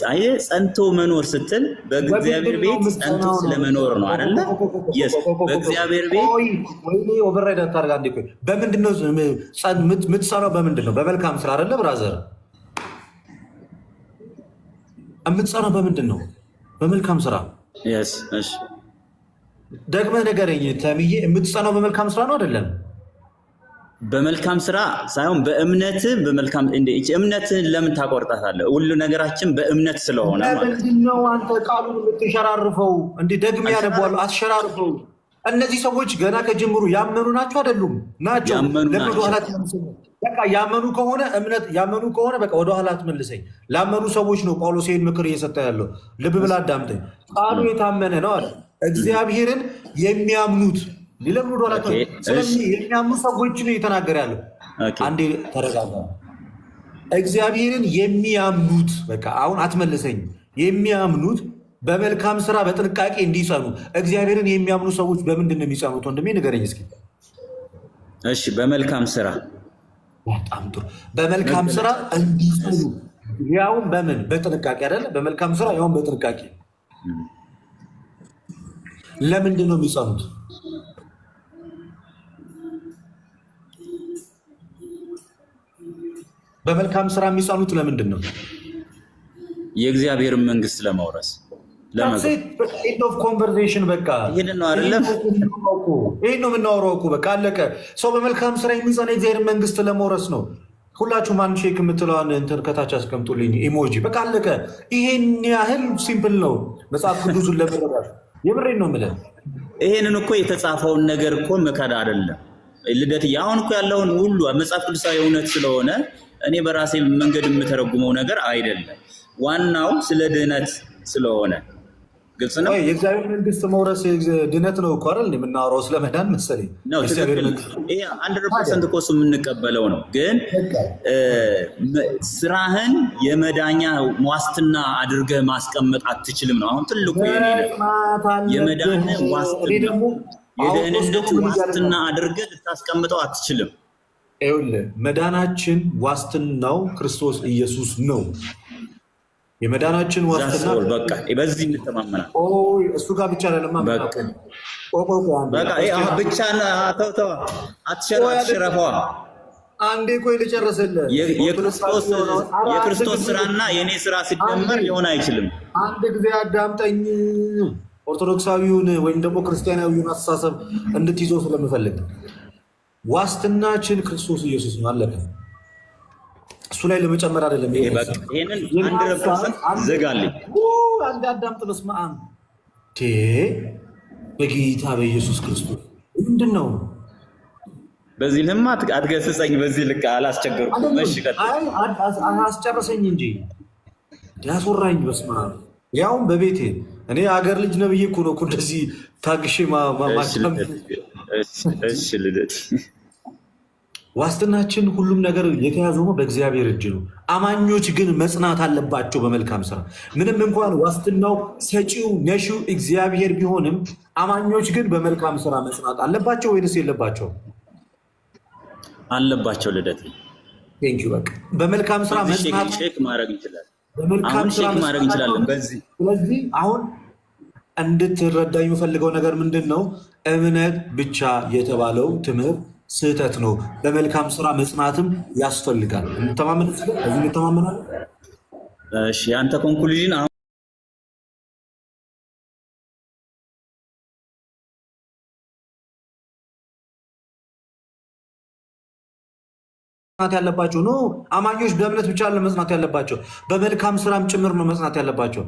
አየ ጸንቶ መኖር ስትል በእግዚአብሔር ቤት ጸንቶ ስለመኖር ነው አይደለ? በእግዚአብሔር ቤት ኦቨርራይድ አታርጋ። እንዴ በምንድነው የምትሰራው? በምንድነው? በመልካም ስራ አይደለ ብራዘር? የምትሰራው በምንድን ነው? በመልካም ስራ። ደግመህ ንገረኝ ተምዬ፣ የምትጸናው በመልካም ስራ ነው አይደለም? በመልካም ስራ ሳይሆን በእምነት በመልካም እምነትን ለምን ታቆርጣታለህ? ሁሉ ነገራችን በእምነት ስለሆነ ማለት ነው። አንተ ቃሉን የምትሸራርፈው እንዲህ ደግሜ ያነባዋል፣ አትሸራርፈው። እነዚህ ሰዎች ገና ከጅምሩ ያመኑ ናቸው አይደሉም? ናቸው። በቃ ያመኑ ከሆነ እምነት ያመኑ ከሆነ በቃ ወደኋላ አትመልሰኝ። ላመኑ ሰዎች ነው ጳውሎስ ይህን ምክር እየሰጠ ያለው። ልብ ብላ አዳምጠኝ። ቃሉ የታመነ ነው አለ። እግዚአብሔርን የሚያምኑት ሊለምኑ ወደኋላ የሚያምኑ ሰዎች ነው እየተናገረ ያለው። አንዴ ተረጋጋ። እግዚአብሔርን የሚያምኑት በቃ አሁን አትመልሰኝ። የሚያምኑት በመልካም ስራ በጥንቃቄ እንዲጸኑ። እግዚአብሔርን የሚያምኑ ሰዎች በምንድን ነው የሚጸኑት? ወንድሜ ንገረኝ እስኪ። እሺ በመልካም ስራ። በጣም ጥሩ። በመልካም ስራ እንዲጸኑ ያውም በምን? በጥንቃቄ አይደለ? በመልካም ስራ ያውም በጥንቃቄ። ለምንድን ነው የሚጸኑት? በመልካም ስራ የሚጸኑት ለምንድን ነው? የእግዚአብሔርን መንግስት ለመውረስ ኮንቨርሴሽን በቃ ይህን ነው የምናወራው እኮ በቃ አለቀ። ሰው በመልካም ስራ የሚጸና የእግዚአብሔር መንግስት ለመውረስ ነው። ሁላችሁም አንድ ሼክ የምትለዋን እንትን ከታች አስቀምጡልኝ ኢሞጂ። በቃ አለቀ። ይሄን ያህል ሲምፕል ነው መጽሐፍ ቅዱሱን ለመረዳት። የምሬን ነው የምልህ። ይሄንን እኮ የተጻፈውን ነገር እኮ መካድ አይደለም ልደትዬ። አሁን እኮ ያለውን ሁሉ መጽሐፍ ቅዱሳዊ እውነት ስለሆነ እኔ በራሴ መንገድ የምተረጉመው ነገር አይደለም። ዋናው ስለ ድህነት ስለሆነ ግልጽ ነው። የእግዚአብሔር መንግስት መውረስ ድነት ነው እኮ አይደል የምናወራው? ስለመዳን መሰለኝ ነው። 100% እኮ እሱ የምንቀበለው ነው። ግን ስራህን የመዳኛ ዋስትና አድርገህ ማስቀመጥ አትችልም ነው አሁን ትልቁ የመዳን ዋስትና፣ የደህንነት ዋስትና አድርገህ ልታስቀምጠው አትችልም። ይኸውልህ መዳናችን ዋስትናው ክርስቶስ ኢየሱስ ነው። የመዳናችን ዋስትና በቃ በዚህ እንተማመናል። እሱ ጋር ብቻ አይደለም። ብቻ አትሸረፈዋ። አንዴ ቆይ ልጨርስልህ። የክርስቶስ ስራና የእኔ ስራ ሲደመር ሊሆን አይችልም። አንድ ጊዜ አዳምጠኝ። ኦርቶዶክሳዊውን ወይም ደግሞ ክርስቲያናዊውን አስተሳሰብ እንድትይዘው ስለምፈልግ ዋስትናችን ክርስቶስ ኢየሱስ ነው። አለቀ። እሱ ላይ ለመጨመር አይደለም። ይሄንን 100% ዘጋልኝ። አንድ አዳምጥ። በስመ አብ በጌታ በኢየሱስ ክርስቶስ ምንድን ነው? በዚህ ልማ አትገስጸኝ። በዚህ ልክ አላስቸገርኩም። እሺ ቀጥል። አስጨረሰኝ እንጂ ያስወራኝ። በስመ አብ ያውም በቤቴ እኔ አገር ልጅ ነብዬ እኮ ነው እንደዚህ ታግሼ ማማከም። እሺ ልደት ዋስትናችን ሁሉም ነገር የተያዘው በእግዚአብሔር እጅ ነው። አማኞች ግን መጽናት አለባቸው በመልካም ስራ። ምንም እንኳን ዋስትናው ሰጪው ነሺው እግዚአብሔር ቢሆንም አማኞች ግን በመልካም ስራ መጽናት አለባቸው ወይንስ የለባቸው? አለባቸው። ልደት ቴንክ ዩ። በቃ በመልካም ስራ መጽናት ሼክ ማድረግ እንችላለን። በመልካም ስራ ማድረግ እንችላለን። ስለዚህ አሁን እንድትረዳ የምፈልገው ነገር ምንድን ነው? እምነት ብቻ የተባለው ትምህርት ስህተት ነው። በመልካም ስራ መጽናትም ያስፈልጋል። እንተማመናለን። እሺ ያንተ ኮንክሉዥን አሁን ያለባቸው ነው። አማኞች በእምነት ብቻ መጽናት ያለባቸው፣ በመልካም ስራም ጭምር ነው መጽናት ያለባቸው።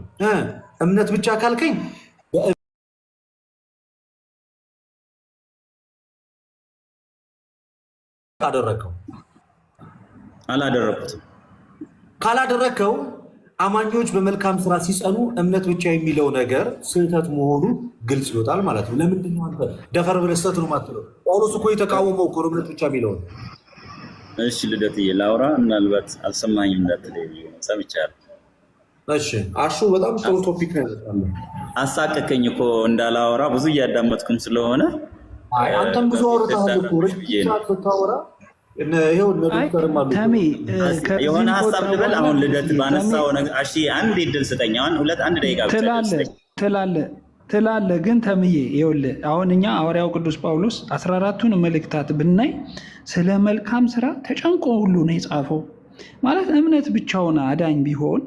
እምነት ብቻ ካልከኝ አላደረኩትም። ካላደረከው አማኞች በመልካም ስራ ሲጸኑ እምነት ብቻ የሚለው ነገር ስህተት መሆኑ ግልጽ ይወጣል ማለት ነው። ለምንድን ነው አንተ ደፈር ብለህ ስህተት ነው የማትለው? ጳውሎስ እኮ የተቃወመው እኮ እምነት ብቻ የሚለው። እሺ ልደትዬ ላውራ፣ ምናልባት አልሰማኝም እንዳትለኝ ሰምቻለሁ። እሺ አሹ በጣም ጥሩ ቶፒክ ነው ያለው። አሳቀከኝ እኮ እንዳላወራ ብዙ እያዳመጥኩም ስለሆነ። አንተም ብዙ አውርተሃል እኮ ስታወራ የሆነ ሀሳብ ልበል። አሁን ልደት ባነሳው ነገር እሺ አንድ እድል ስጠኝ። አሁን አንድ ደቂቃ ትላለህ ግን ተምዬ ይኸውልህ፣ አሁን እኛ ሐዋርያው ቅዱስ ጳውሎስ 14ቱን መልእክታት ብናይ ስለ መልካም ስራ ተጨንቆ ሁሉ ነው የጻፈው። ማለት እምነት ብቻውን አዳኝ ቢሆን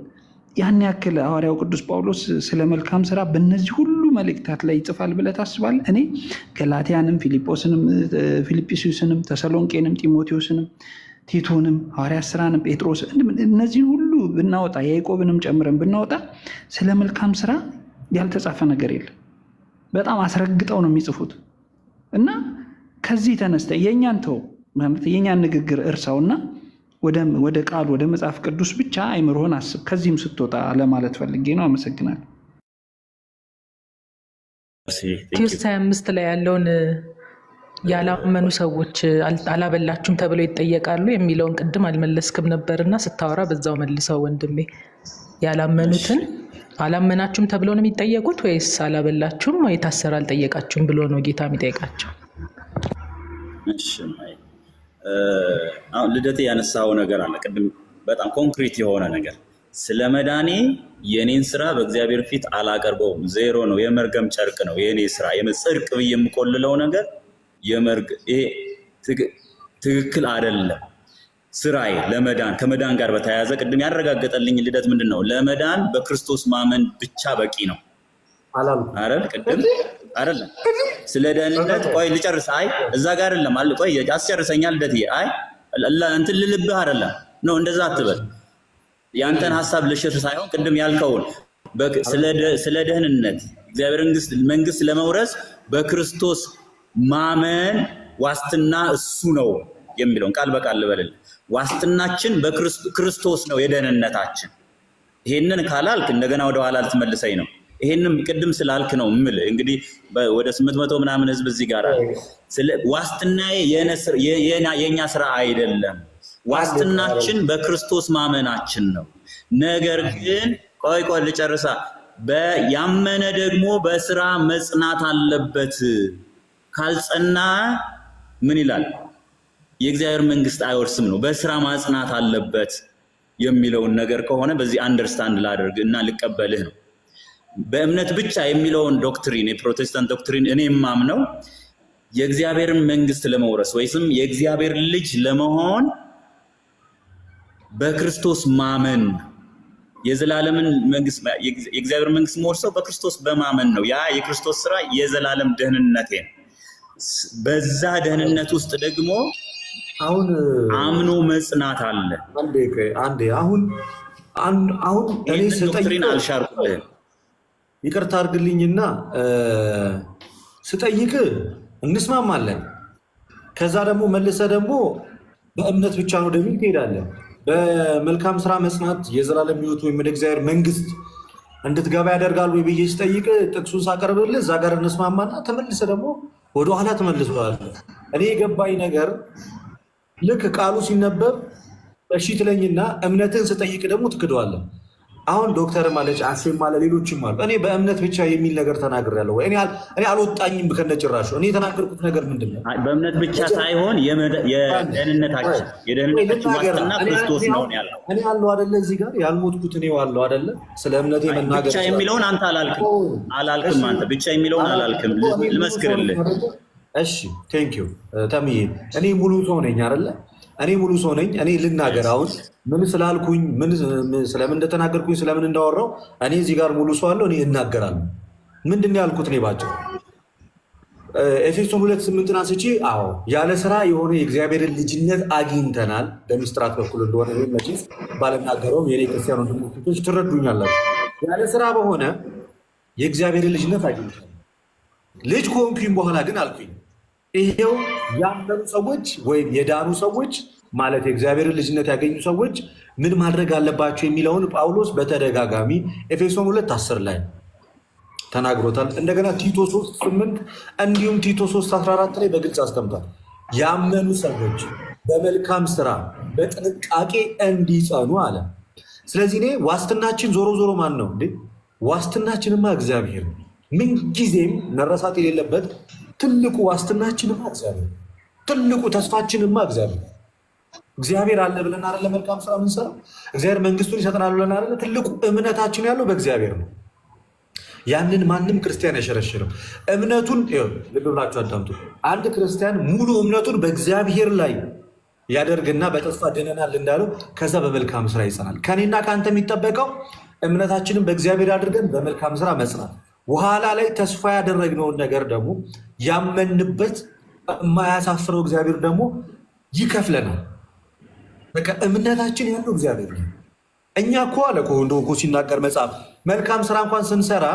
ያን ያክል ሐዋርያው ቅዱስ ጳውሎስ ስለ መልካም ስራ በእነዚህ ሁሉ መልእክታት ላይ ይጽፋል ብለህ ታስባለህ? እኔ ገላትያንም፣ ፊልጵስዩስንም፣ ተሰሎንቄንም፣ ጢሞቴዎስንም፣ ቲቶንም፣ ሐዋርያት ሥራንም፣ ጴጥሮስ እነዚህን ሁሉ ብናወጣ ያዕቆብንም ጨምረን ብናወጣ ስለ መልካም ስራ ያልተጻፈ ነገር የለም። በጣም አስረግጠው ነው የሚጽፉት። እና ከዚህ ተነስተ የእኛን ንግግር እርሳውና ወደ ቃል ወደ መጽሐፍ ቅዱስ ብቻ አይምሮህን አስብ። ከዚህም ስትወጣ ለማለት ፈልጌ ነው። አመሰግናለሁ። ቲዩስ 25 ላይ ያለውን ያላመኑ ሰዎች አላበላችሁም ተብለው ይጠየቃሉ የሚለውን ቅድም አልመለስክም ነበርና ስታወራ በዛው መልሰው ወንድሜ። ያላመኑትን አላመናችሁም ተብለው ነው የሚጠየቁት ወይስ አላበላችሁም ወይ ታሰር አልጠየቃችሁም ብሎ ነው ጌታ የሚጠይቃቸው? እሺ አሁን ልደት ያነሳው ነገር አለ ቅድም፣ በጣም ኮንክሪት የሆነ ነገር ስለ መዳኔ የኔን ስራ በእግዚአብሔር ፊት አላቀርበውም፣ ዜሮ ነው፣ የመርገም ጨርቅ ነው የኔ ስራ። የጽድቅ ብዬ የምቆልለው ነገር ይሄ ትክክል አይደለም። ስራዬ ለመዳን ከመዳን ጋር በተያያዘ ቅድም ያረጋገጠልኝ ልደት ምንድን ነው? ለመዳን በክርስቶስ ማመን ብቻ በቂ ነው አይደል? ቅድም አይደለም ስለ ደህንነት ቆይ ልጨርስ። አይ እዛ ጋር አይደለም አለ ቆይ አስጨርሰኛል ልደትዬ። አይ እንትን ልልብህ አይደለም ነው እንደዛ አትበል። ያንተን ሐሳብ ልሽር ሳይሆን ቅድም ያልከውን ስለ ደህንነት እግዚአብሔር መንግስት ለመውረስ በክርስቶስ ማመን ዋስትና እሱ ነው የሚለውን ቃል በቃል ልበልልህ። ዋስትናችን በክርስቶስ ነው የደህንነታችን። ይሄንን ካላልክ እንደገና ወደ ኋላ ልትመልሰኝ ነው። ይሄንም ቅድም ስላልክ ነው ምል እንግዲህ ወደ 800 ምናምን ህዝብ እዚህ ጋር አለ። ዋስትናዬ የኛ ስራ አይደለም። ዋስትናችን በክርስቶስ ማመናችን ነው። ነገር ግን ቆይ ልጨርሳ። ያመነ ደግሞ በስራ መጽናት አለበት። ካልጸና ምን ይላል? የእግዚአብሔር መንግስት አይወርስም ነው። በስራ ማጽናት አለበት የሚለውን ነገር ከሆነ በዚህ አንደርስታንድ ላደርግ እና ልቀበልህ ነው። በእምነት ብቻ የሚለውን ዶክትሪን የፕሮቴስታንት ዶክትሪን እኔ የማምነው የእግዚአብሔርን መንግስት ለመውረስ ወይስም የእግዚአብሔር ልጅ ለመሆን በክርስቶስ ማመን የዘላለምን መንግስት የእግዚአብሔር መንግስት መወርሰው በክርስቶስ በማመን ነው። ያ የክርስቶስ ስራ የዘላለም ደህንነቴ ነው። በዛ ደህንነት ውስጥ ደግሞ አሁን አምኖ መጽናት አለ። አንዴ አሁን እኔ ዶክትሪን አልሻርኩልህም፣ ይቅርታ አድርግልኝና ስጠይቅ እንስማማለን። ከዛ ደግሞ መልሰ ደግሞ በእምነት ብቻ ነው ወደሚል ትሄዳለህ። በመልካም ስራ መጽናት የዘላለም ሕይወት ወይም ወደ እግዚአብሔር መንግስት እንድትገባ ያደርጋል ወይ ብዬ ስጠይቅ ጥቅሱን ሳቀርብልህ እዛ ጋር እንስማማና ተመልሰ ደግሞ ወደኋላ ተመልሰዋለህ። እኔ የገባኝ ነገር ልክ ቃሉ ሲነበብ እሺ ትለኝና እምነትን ስጠይቅ ደግሞ ትክደዋለህ። አሁን ዶክተር ማለች አሴም ማለ ሌሎችም አሉ። እኔ በእምነት ብቻ የሚል ነገር ተናግሬያለሁ ወይ? እኔ አልወጣኝም ከነጭራሹ። እኔ የተናገርኩት ነገር ምንድን ነው? በእምነት ብቻ ሳይሆን የደህንነታችን ዋስትና ክርስቶስ ነው ያለው። እኔ አለው አይደለ? እዚህ ጋር ያልሞትኩት እኔ አለው አይደለ? ስለ እምነቴ መናገር ብቻ የሚለውን አንተ አላልክም። አንተ ብቻ የሚለውን አላልክም። ልመስክርልህ። እሺ ቴንኪው ተምዬ። እኔ ሙሉ ሰው ነኝ አይደለ? እኔ ሙሉ ሰው ነኝ። እኔ ልናገር አሁን ምን ስላልኩኝ ስለምን እንደተናገርኩኝ ስለምን እንዳወራው እኔ እዚህ ጋር ሙሉ ሰው አለው። እኔ እናገራለሁ። ምንድን ነው ያልኩት? እኔ ባጭሩ ኤፌሶን 2:8 አንስቼ አዎ ያለ ስራ የሆነ የእግዚአብሔርን ልጅነት አግኝተናል በምስጢራት በኩል እንደሆነ መቼስ ባልናገረውም የኔ ክርስቲያን ወንድሞች ትረዱኛላችሁ። ያለ ስራ በሆነ የእግዚአብሔርን ልጅነት አግኝተናል። ልጅ ከሆንኩኝ በኋላ ግን አልኩኝ ይሄው ያመኑ ሰዎች ወይም የዳኑ ሰዎች ማለት የእግዚአብሔርን ልጅነት ያገኙ ሰዎች ምን ማድረግ አለባቸው የሚለውን ጳውሎስ በተደጋጋሚ ኤፌሶን 2:10 ላይ ተናግሮታል። እንደገና ቲቶ 3:8 እንዲሁም ቲቶ 3:14 ላይ በግልጽ አስቀምጧል። ያመኑ ሰዎች በመልካም ስራ በጥንቃቄ እንዲጸኑ አለ። ስለዚህ እኔ ዋስትናችን ዞሮ ዞሮ ማን ነው እንዴ? ዋስትናችንማ እግዚአብሔር ነው። ምንጊዜም መረሳት የሌለበት ትልቁ ዋስትናችንማ እግዚአብሔር፣ ትልቁ ተስፋችንማ እግዚአብሔር። እግዚአብሔር አለ ብለን አይደለ መልካም ስራ የምንሰራው? እግዚአብሔር መንግስቱን ይሰጠናል ብለን አይደለ? ትልቁ እምነታችን ያለው በእግዚአብሔር ነው። ያንን ማንም ክርስቲያን አይሸረሽርም። እምነቱን ልብ ብላችሁ አዳምጡ። አንድ ክርስቲያን ሙሉ እምነቱን በእግዚአብሔር ላይ ያደርግና በተስፋ ድነናል እንዳለው ከዛ በመልካም ስራ ይጸናል። ከኔና ከአንተ የሚጠበቀው እምነታችንን በእግዚአብሔር አድርገን በመልካም ስራ መጽናት፣ በኋላ ላይ ተስፋ ያደረግነውን ነገር ደግሞ ያመንበት የማያሳፍረው እግዚአብሔር ደግሞ ይከፍለናል። በቃ እምነታችን ያለው እግዚአብሔር ነው። እኛ እኮ አለ እንደው እኮ ሲናገር መጽሐፍ መልካም ስራ እንኳን ስንሰራ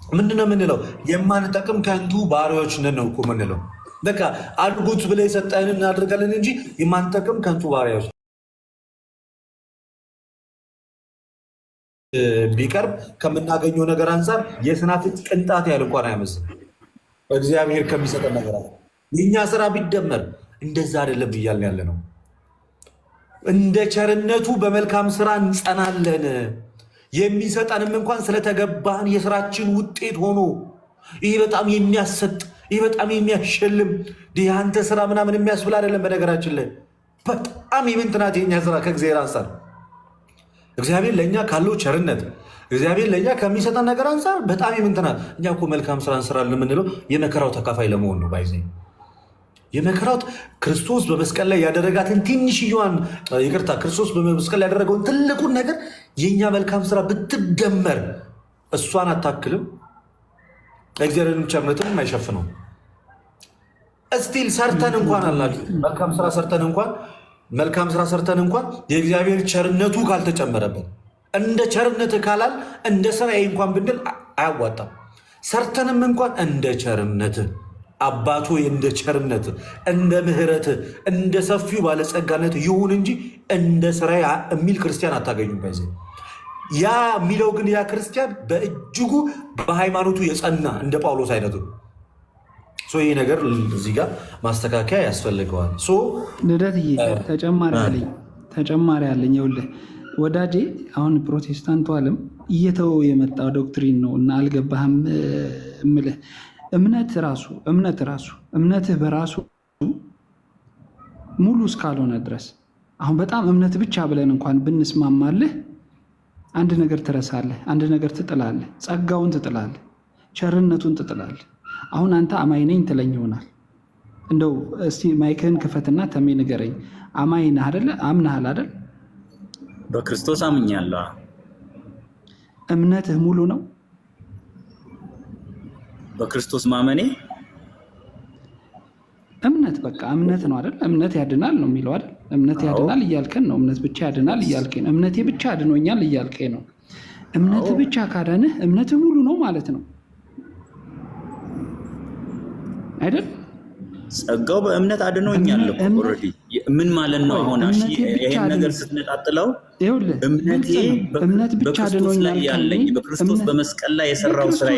ምንድነው የምንለው? የማንጠቅም ከንቱ ባሪያዎች ነን ነው እኮ የምንለው። በቃ አድርጉት ብለህ የሰጠህን እናደርጋለን እንጂ የማንጠቅም ከንቱ ባሪያዎች ቢቀርብ ከምናገኘው ነገር አንጻር የስናፍጭ ቅንጣት ያህል እንኳን አይመስልም እግዚአብሔር ከሚሰጠን ነገር አለ። የእኛ ስራ ቢደመር እንደዛ አይደለም እያልን ያለ ነው። እንደ ቸርነቱ በመልካም ስራ እንጸናለን። የሚሰጠንም እንኳን ስለተገባን የስራችን ውጤት ሆኖ ይህ በጣም የሚያሰጥ ይህ በጣም የሚያሸልም የአንተ ስራ ምናምን የሚያስብል አይደለም። በነገራችን ላይ በጣም የምንትናት የኛ ስራ ከእግዚአብሔር አንጻር እግዚአብሔር ለእኛ ካለው ቸርነት እግዚአብሔር ለእኛ ከሚሰጠን ነገር አንጻር በጣም የምንትናት። እኛ እኮ መልካም ስራ እንሰራለን የምንለው የመከራው ተካፋይ ለመሆን ነው። ባይዘ የመከራው ክርስቶስ በመስቀል ላይ ያደረጋትን ትንሽዬዋን ይቅርታ፣ ክርስቶስ በመስቀል ላይ ያደረገውን ትልቁን ነገር የእኛ መልካም ስራ ብትደመር እሷን አታክልም። እግዚአብሔርን ቸርነትን አይሸፍነው። እስቲል ሰርተን እንኳን አላችሁ መልካም ስራ ሰርተን እንኳን የእግዚአብሔር ቸርነቱ ካልተጨመረበት እንደ ቸርነት ካላል እንደ ስራዬ እንኳን ብንል አያዋጣም። ሰርተንም እንኳን እንደ ቸርነት አባቶ እንደ ቸርነት እንደ ምሕረት እንደ ሰፊው ባለጸጋነት ይሁን እንጂ እንደ ስራዬ የሚል ክርስቲያን አታገኙም። በዚ ያ የሚለው ግን ያ ክርስቲያን በእጅጉ በሃይማኖቱ የጸና እንደ ጳውሎስ አይነቱ ይህ ነገር እዚህ ጋር ማስተካከያ ያስፈልገዋል። ልደትዬ ተጨማሪ አለኝ። ይኸውልህ ወዳጄ፣ አሁን ፕሮቴስታንቱ ዓለም እየተወው የመጣ ዶክትሪን ነው እና አልገባህም እምልህ እምነትህ በራሱ ሙሉ እስካልሆነ ድረስ አሁን በጣም እምነት ብቻ ብለን እንኳን ብንስማማልህ አንድ ነገር ትረሳለህ፣ አንድ ነገር ትጥላለህ፣ ጸጋውን ትጥላለህ፣ ቸርነቱን ትጥላለህ። አሁን አንተ አማኝ ነኝ ትለኝ ይሆናል። እንደው እስቲ ማይክህን ክፈትና ተሜ ንገረኝ። አማኝ ነህ አይደለ? አምነሃል አይደል? በክርስቶስ አምኛለሁ። እምነትህ ሙሉ ነው? በክርስቶስ ማመኔ እምነት በቃ እምነት ነው አይደል? እምነት ያድናል ነው የሚለው አይደል? እምነት ያድናል እያልከን ነው። እምነት ብቻ ያድናል እያልከኝ ነው። እምነቴ ብቻ አድኖኛል እያልከኝ ነው። እምነትህ ብቻ ካዳንህ እምነትህ ሙሉ ነው ማለት ነው አይደል? ጸጋው በእምነት አድኖኛል እኮ ኦልሬዲ። ምን ማለት ነው አሁን? እሺ ይሄን ነገር ስትነጣጥለው እምነት ብቻ አድኖኛል ያለኝ በክርስቶስ በመስቀል ላይ የሰራው ስራ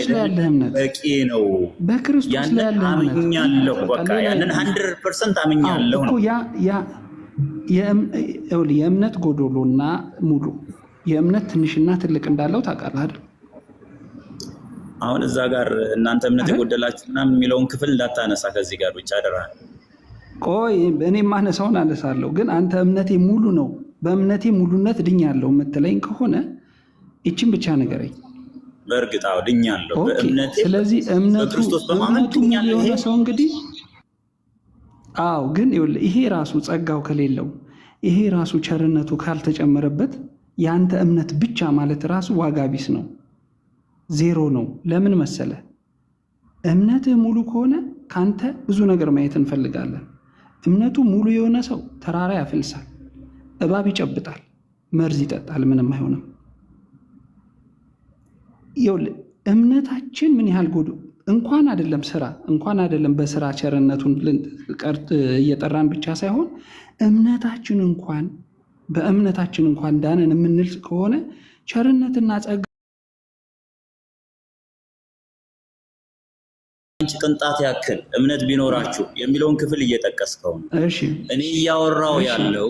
በቂ ነው። በክርስቶስ ላይ ያለ አምኛለሁ። በቃ ያንን 100% አምኛለሁ ነው። የእምነት ጎዶሎና ሙሉ የእምነት ትንሽና ትልቅ እንዳለው ታውቃለህ አይደል? አሁን እዛ ጋር እናንተ እምነት የጎደላችሁ ምናምን የሚለውን ክፍል እንዳታነሳ ከዚህ ጋር ብቻ አደራ። ቆይ እኔ ማነሳውን አነሳለሁ፣ ግን አንተ እምነቴ ሙሉ ነው በእምነቴ ሙሉነት ድኛለሁ የምትለኝ ከሆነ ይችን ብቻ ንገረኝ። በእርግጥ አዎ ድኛለሁ በእምነቴ። ስለዚህ እምነቱ የሆነ ሰው እንግዲህ አዎ፣ ግን ይሄ ራሱ ጸጋው ከሌለው ይሄ ራሱ ቸርነቱ ካልተጨመረበት የአንተ እምነት ብቻ ማለት ራሱ ዋጋ ቢስ ነው፣ ዜሮ ነው። ለምን መሰለ? እምነትህ ሙሉ ከሆነ ካንተ ብዙ ነገር ማየት እንፈልጋለን። እምነቱ ሙሉ የሆነ ሰው ተራራ ያፈልሳል፣ እባብ ይጨብጣል፣ መርዝ ይጠጣል፣ ምንም አይሆንም። ይኸውልህ እምነታችን ምን ያህል ጎዶ እንኳን አይደለም ስራ እንኳን አይደለም በስራ ቸርነቱን እየጠራን ብቻ ሳይሆን እምነታችን እንኳን በእምነታችን እንኳን ዳነን የምንል ከሆነ ቸርነትና ጸጋ ቅንጣት ያክል እምነት ቢኖራችሁ የሚለውን ክፍል እየጠቀስከው ነው። እኔ እያወራው ያለው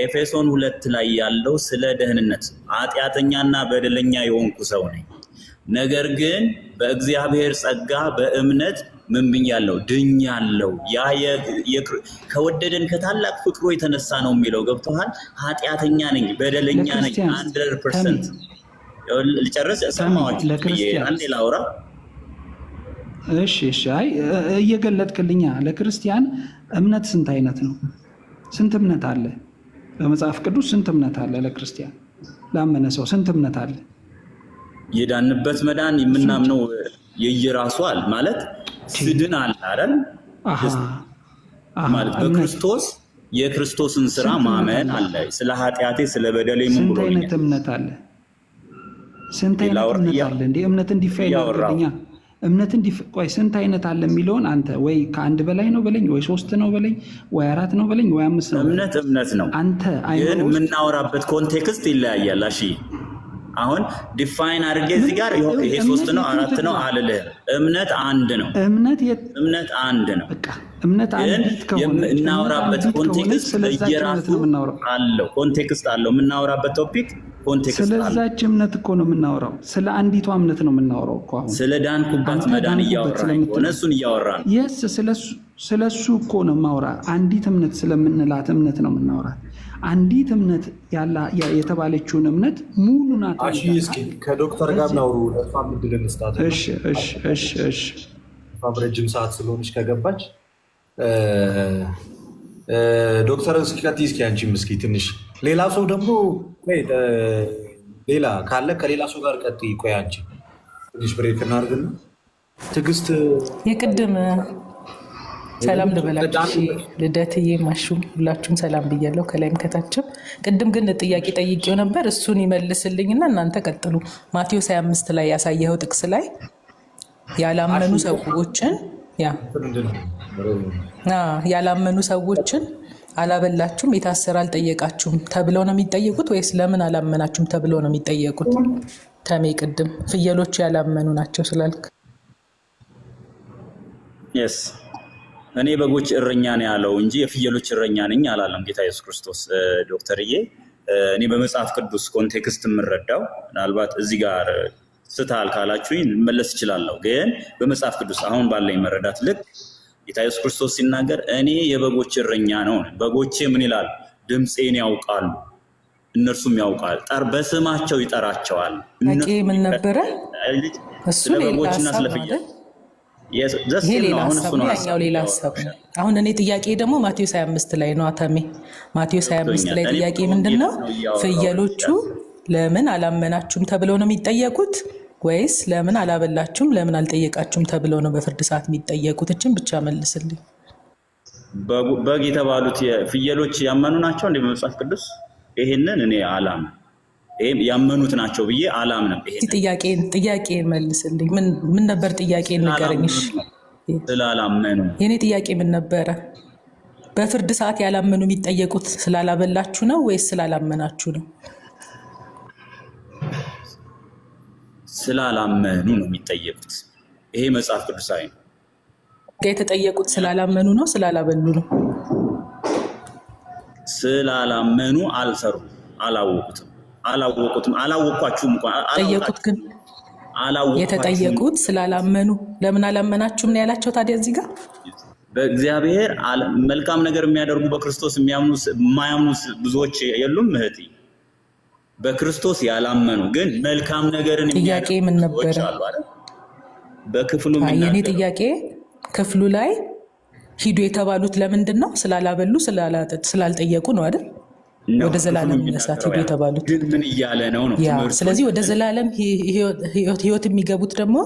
ኤፌሶን 2 ላይ ያለው ስለ ደህንነት ኃጢአተኛና በደለኛ የሆንኩ ሰው ነኝ፣ ነገር ግን በእግዚአብሔር ጸጋ በእምነት ምን ብኛለሁ? ድኛለሁ። ያ ከወደደን ከታላቅ ፍቅሩ የተነሳ ነው የሚለው ገብቶሃል? ኃጢአተኛ ነኝ፣ በደለኛ ነኝ 100%። ልጨርስ ሰማዋችሁ አንዴ ላውራ። እሺ አይ እየገለጥክልኛ። ለክርስቲያን እምነት ስንት አይነት ነው? ስንት እምነት አለ በመጽሐፍ ቅዱስ? ስንት እምነት አለ ለክርስቲያን ላመነ ሰው? ስንት እምነት አለ? የዳንበት መዳን የምናምነው የየራሱ አለ ማለት ስድን አለ አይደል? ማለት በክርስቶስ የክርስቶስን ስራ ማመን አለ። ስለ ኃጢአቴ ስለ በደሌ ምን ብሎ ስንት አይነት እምነት አለ? ስንት አይነት እምነት አለ? እንዴ እምነት እንዲፋይ ያወራኛ እምነት ቆይ ስንት አይነት አለ የሚለውን አንተ ወይ ከአንድ በላይ ነው በለኝ፣ ወይ 3 ነው በለኝ፣ ወይ 4 ነው በለኝ፣ ወይ 5 ነው። እምነት ነው። አንተ ግን የምናወራበት ኮንቴክስት ይለያያል። እሺ አሁን ዲፋይን አድርጌ እዚህ ጋር ይሄ 3 ነው 4 ነው አልልህ። እምነት አንድ ነው። እምነት አንድ ነው። በቃ እምነት አንድ ከሆነ እናወራበት ኮንቴክስት ለየራሱ አለው። ኮንቴክስት አለው። የምናወራበት ቶፒክ ኮንቴክስት አለው። ስለዛች እምነት እኮ ነው የምናወራው። ስለ አንዲቷ እምነት ነው የምናወራው እኮ አሁን ስለ ዳንኩባት መዳን እያወራን እሱን እያወራን የስ ስለሱ እኮ ነው የማወራ። አንዲት እምነት ስለምንላት እምነት ነው የምናወራት። አንዲት እምነት የተባለችውን እምነት ሙሉ ናት። እስኪ ከዶክተር ጋር ናውሩ ለፋም ድል እንስጣት። እሺ ረጅም ሰዓት ስለሆነች ከገባች ዶክተር እስኪ ቀጥይ። እስኪ አንቺም እስኪ ትንሽ ሌላ ሰው ደግሞ ሌላ ካለ ከሌላ ሰው ጋር ቀጥይ። ቆይ አንቺ ትንሽ ብሬክ እናድርግና ትዕግስት የቅድም ሰላም ልበላችሁ። ልደትዬ ማሹም ሁላችሁም ሰላም ብያለሁ፣ ከላይም ከታችም። ቅድም ግን ጥያቄ ጠይቄው ነበር፣ እሱን ይመልስልኝና እናንተ ቀጥሉ። ማቴዎስ 25 ላይ ያሳየኸው ጥቅስ ላይ ያላመኑ ሰዎችን አላበላችሁም፣ የታሰረ አልጠየቃችሁም ተብለው ነው የሚጠየቁት ወይስ ለምን አላመናችሁም ተብለው ነው የሚጠየቁት? ተሜ ቅድም ፍየሎቹ ያላመኑ ናቸው ስላልክ እኔ በጎች እረኛ ነው ያለው እንጂ የፍየሎች እረኛ ነኝ አላለም ጌታ ኢየሱስ ክርስቶስ። ዶክተርዬ እኔ በመጽሐፍ ቅዱስ ኮንቴክስት የምረዳው ምናልባት እዚህ ጋር ስተሃል ካላችሁኝ መለስ እችላለሁ። ግን በመጽሐፍ ቅዱስ አሁን ባለኝ መረዳት ልክ ጌታ ኢየሱስ ክርስቶስ ሲናገር እኔ የበጎች እረኛ ነው፣ በጎቼ ምን ይላል? ድምፄን ያውቃሉ፣ እነርሱም ያውቃል፣ በስማቸው ይጠራቸዋል። ምን ነበረ እሱ? ስለ በጎችና ስለ ፍየል ይሄ ሌላ ሀሳብ ነው፣ ያኛው ሌላ ሀሳብ ነው። አሁን እኔ ጥያቄ ደግሞ ማቴዎስ 25 ላይ ነው አተሜ። ማቴዎስ 25 ላይ ጥያቄ ምንድነው? ፍየሎቹ ለምን አላመናችሁም ተብለው ነው የሚጠየቁት ወይስ ለምን አላበላችሁም ለምን አልጠየቃችሁም ተብለው ነው በፍርድ ሰዓት የሚጠየቁት? እችን ብቻ መልስልኝ። በግ የተባሉት ፍየሎች ያመኑ ናቸው እንደ መጽሐፍ ቅዱስ? ይሄንን እኔ አላምንም። ይሄም ያመኑት ናቸው ብዬ አላምንም። ጥያቄን መልስልኝ። ምን ነበር ጥያቄ? ንገረኝሽ። ስላላመኑ። የኔ ጥያቄ ምን ነበረ? በፍርድ ሰዓት ያላመኑ የሚጠየቁት ስላላበላችሁ ነው ወይስ ስላላመናችሁ ነው? ስላላመኑ ነው የሚጠየቁት። ይሄ መጽሐፍ ቅዱሳዊ ነው። የተጠየቁት ስላላመኑ ነው ስላላበሉ ነው? ስላላመኑ አልሰሩም፣ አላወቁትም፣ አላወቋችሁም እንኳን ጠየቁት። ግን የተጠየቁት ስላላመኑ ለምን አላመናችሁም ነው ያላቸው። ታዲያ እዚህ ጋር በእግዚአብሔር መልካም ነገር የሚያደርጉ በክርስቶስ የማያምኑ ብዙዎች የሉም እህቴ? በክርስቶስ ያላመኑ ግን መልካም ነገርን ጥያቄ ምን ነበረ? በክፍሉ የኔ ጥያቄ ክፍሉ ላይ ሂዱ የተባሉት ለምንድን ነው? ስላላበሉ ስላልጠየቁ ነው አይደል? ወደ ዘላለም እሳት ሂዱ የተባሉት ግን ምን እያለ ነው? ስለዚህ ወደ ዘላለም ህይወት የሚገቡት ደግሞ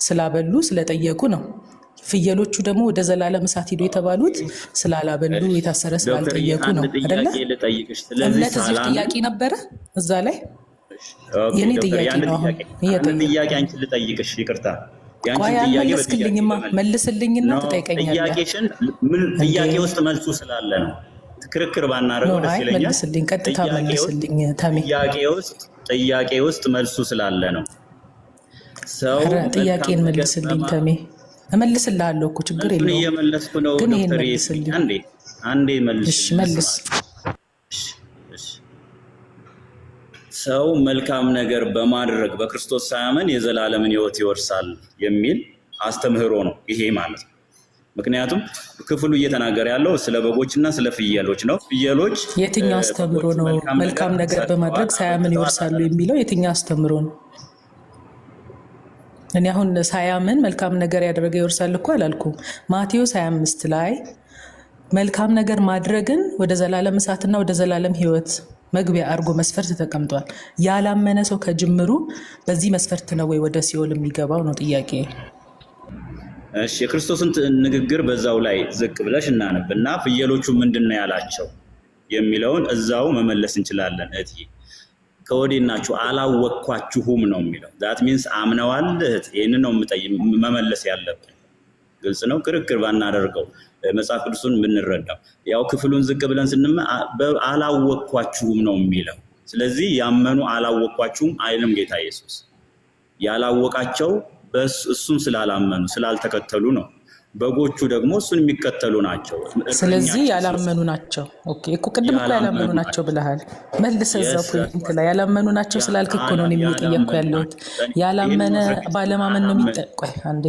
ስላበሉ ስለጠየቁ ነው። ፍየሎቹ ደግሞ ወደ ዘላለም እሳት ሂዱ የተባሉት ስላላበሉ የታሰረ ስላልጠየቁ ነው አይደለ? እምነት እዚህ ጥያቄ ነበረ እዛ ላይ። የኔ ጥያቄ ነው። አሁን ጥያቄ አንቺን ልጠይቅሽ፣ ይቅርታ ቆይ አልመለስክልኝማ፣ መልስልኝና ትጠይቀኛለህ። ጥያቄ ውስጥ መልሱ ስላለ ነው። ክርክር ባናደርገው ደስ ይለኛል። መልስልኝ፣ ቀጥታ መልስልኝ ተሜ። ጥያቄ ውስጥ መልሱ ስላለ ነው። ሰው ጥያቄን መልስልኝ ተሜ። እመልስልሃለሁ እኮ ችግር የለውም። እየመለስኩ ነው። ግን ይሄን መልስልኝ አንዴ መልስ። መልስ። ሰው መልካም ነገር በማድረግ በክርስቶስ ሳያምን የዘላለምን ሕይወት ይወርሳል የሚል አስተምህሮ ነው ይሄ ማለት ነው። ምክንያቱም ክፍሉ እየተናገረ ያለው ስለ በጎችና ስለ ፍየሎች ነው። ፍየሎች የትኛው አስተምህሮ ነው? መልካም ነገር በማድረግ ሳያምን ይወርሳሉ የሚለው የትኛው አስተምህሮ ነው? እኔ አሁን ሳያምን መልካም ነገር ያደረገ ይወርሳል እኮ አላልኩም። ማቴዎስ 25 ላይ መልካም ነገር ማድረግን ወደ ዘላለም እሳትና ወደ ዘላለም ሕይወት መግቢያ አድርጎ መስፈርት ተቀምጧል። ያላመነ ሰው ከጅምሩ በዚህ መስፈርት ነው ወይ ወደ ሲኦል የሚገባው ነው ጥያቄ። እሺ፣ የክርስቶስን ንግግር በዛው ላይ ዝቅ ብለሽ እናነብና ፍየሎቹ ምንድን ነው ያላቸው የሚለውን እዛው መመለስ እንችላለን። እህትዬ ከወዴት ናችሁ? አላወቅኳችሁም ነው የሚለው። ዛት ሚንስ አምነዋል። እህት ይህንን ነው መመለስ ያለብን። ግልጽ ነው። ክርክር ባናደርገው መጽሐፍ ቅዱሱን ብንረዳው፣ ያው ክፍሉን ዝቅ ብለን አላወቅኳችሁም ነው የሚለው። ስለዚህ ያመኑ አላወቅኳችሁም አይልም ጌታ ኢየሱስ። ያላወቃቸው እሱን ስላላመኑ ስላልተከተሉ ነው። በጎቹ ደግሞ እሱን የሚከተሉ ናቸው። ስለዚህ ያላመኑ ናቸው። ኦኬ እኮ ቅድም እኮ ያላመኑ ናቸው ብለሃል። መልስ እዛው ፖይንት ላይ ያላመኑ ናቸው ስላልክ እኮ ነው የሚጠየቁ ያለሁት። ያላመነ ባለማመን ነው የሚጠየቀው። አንዴ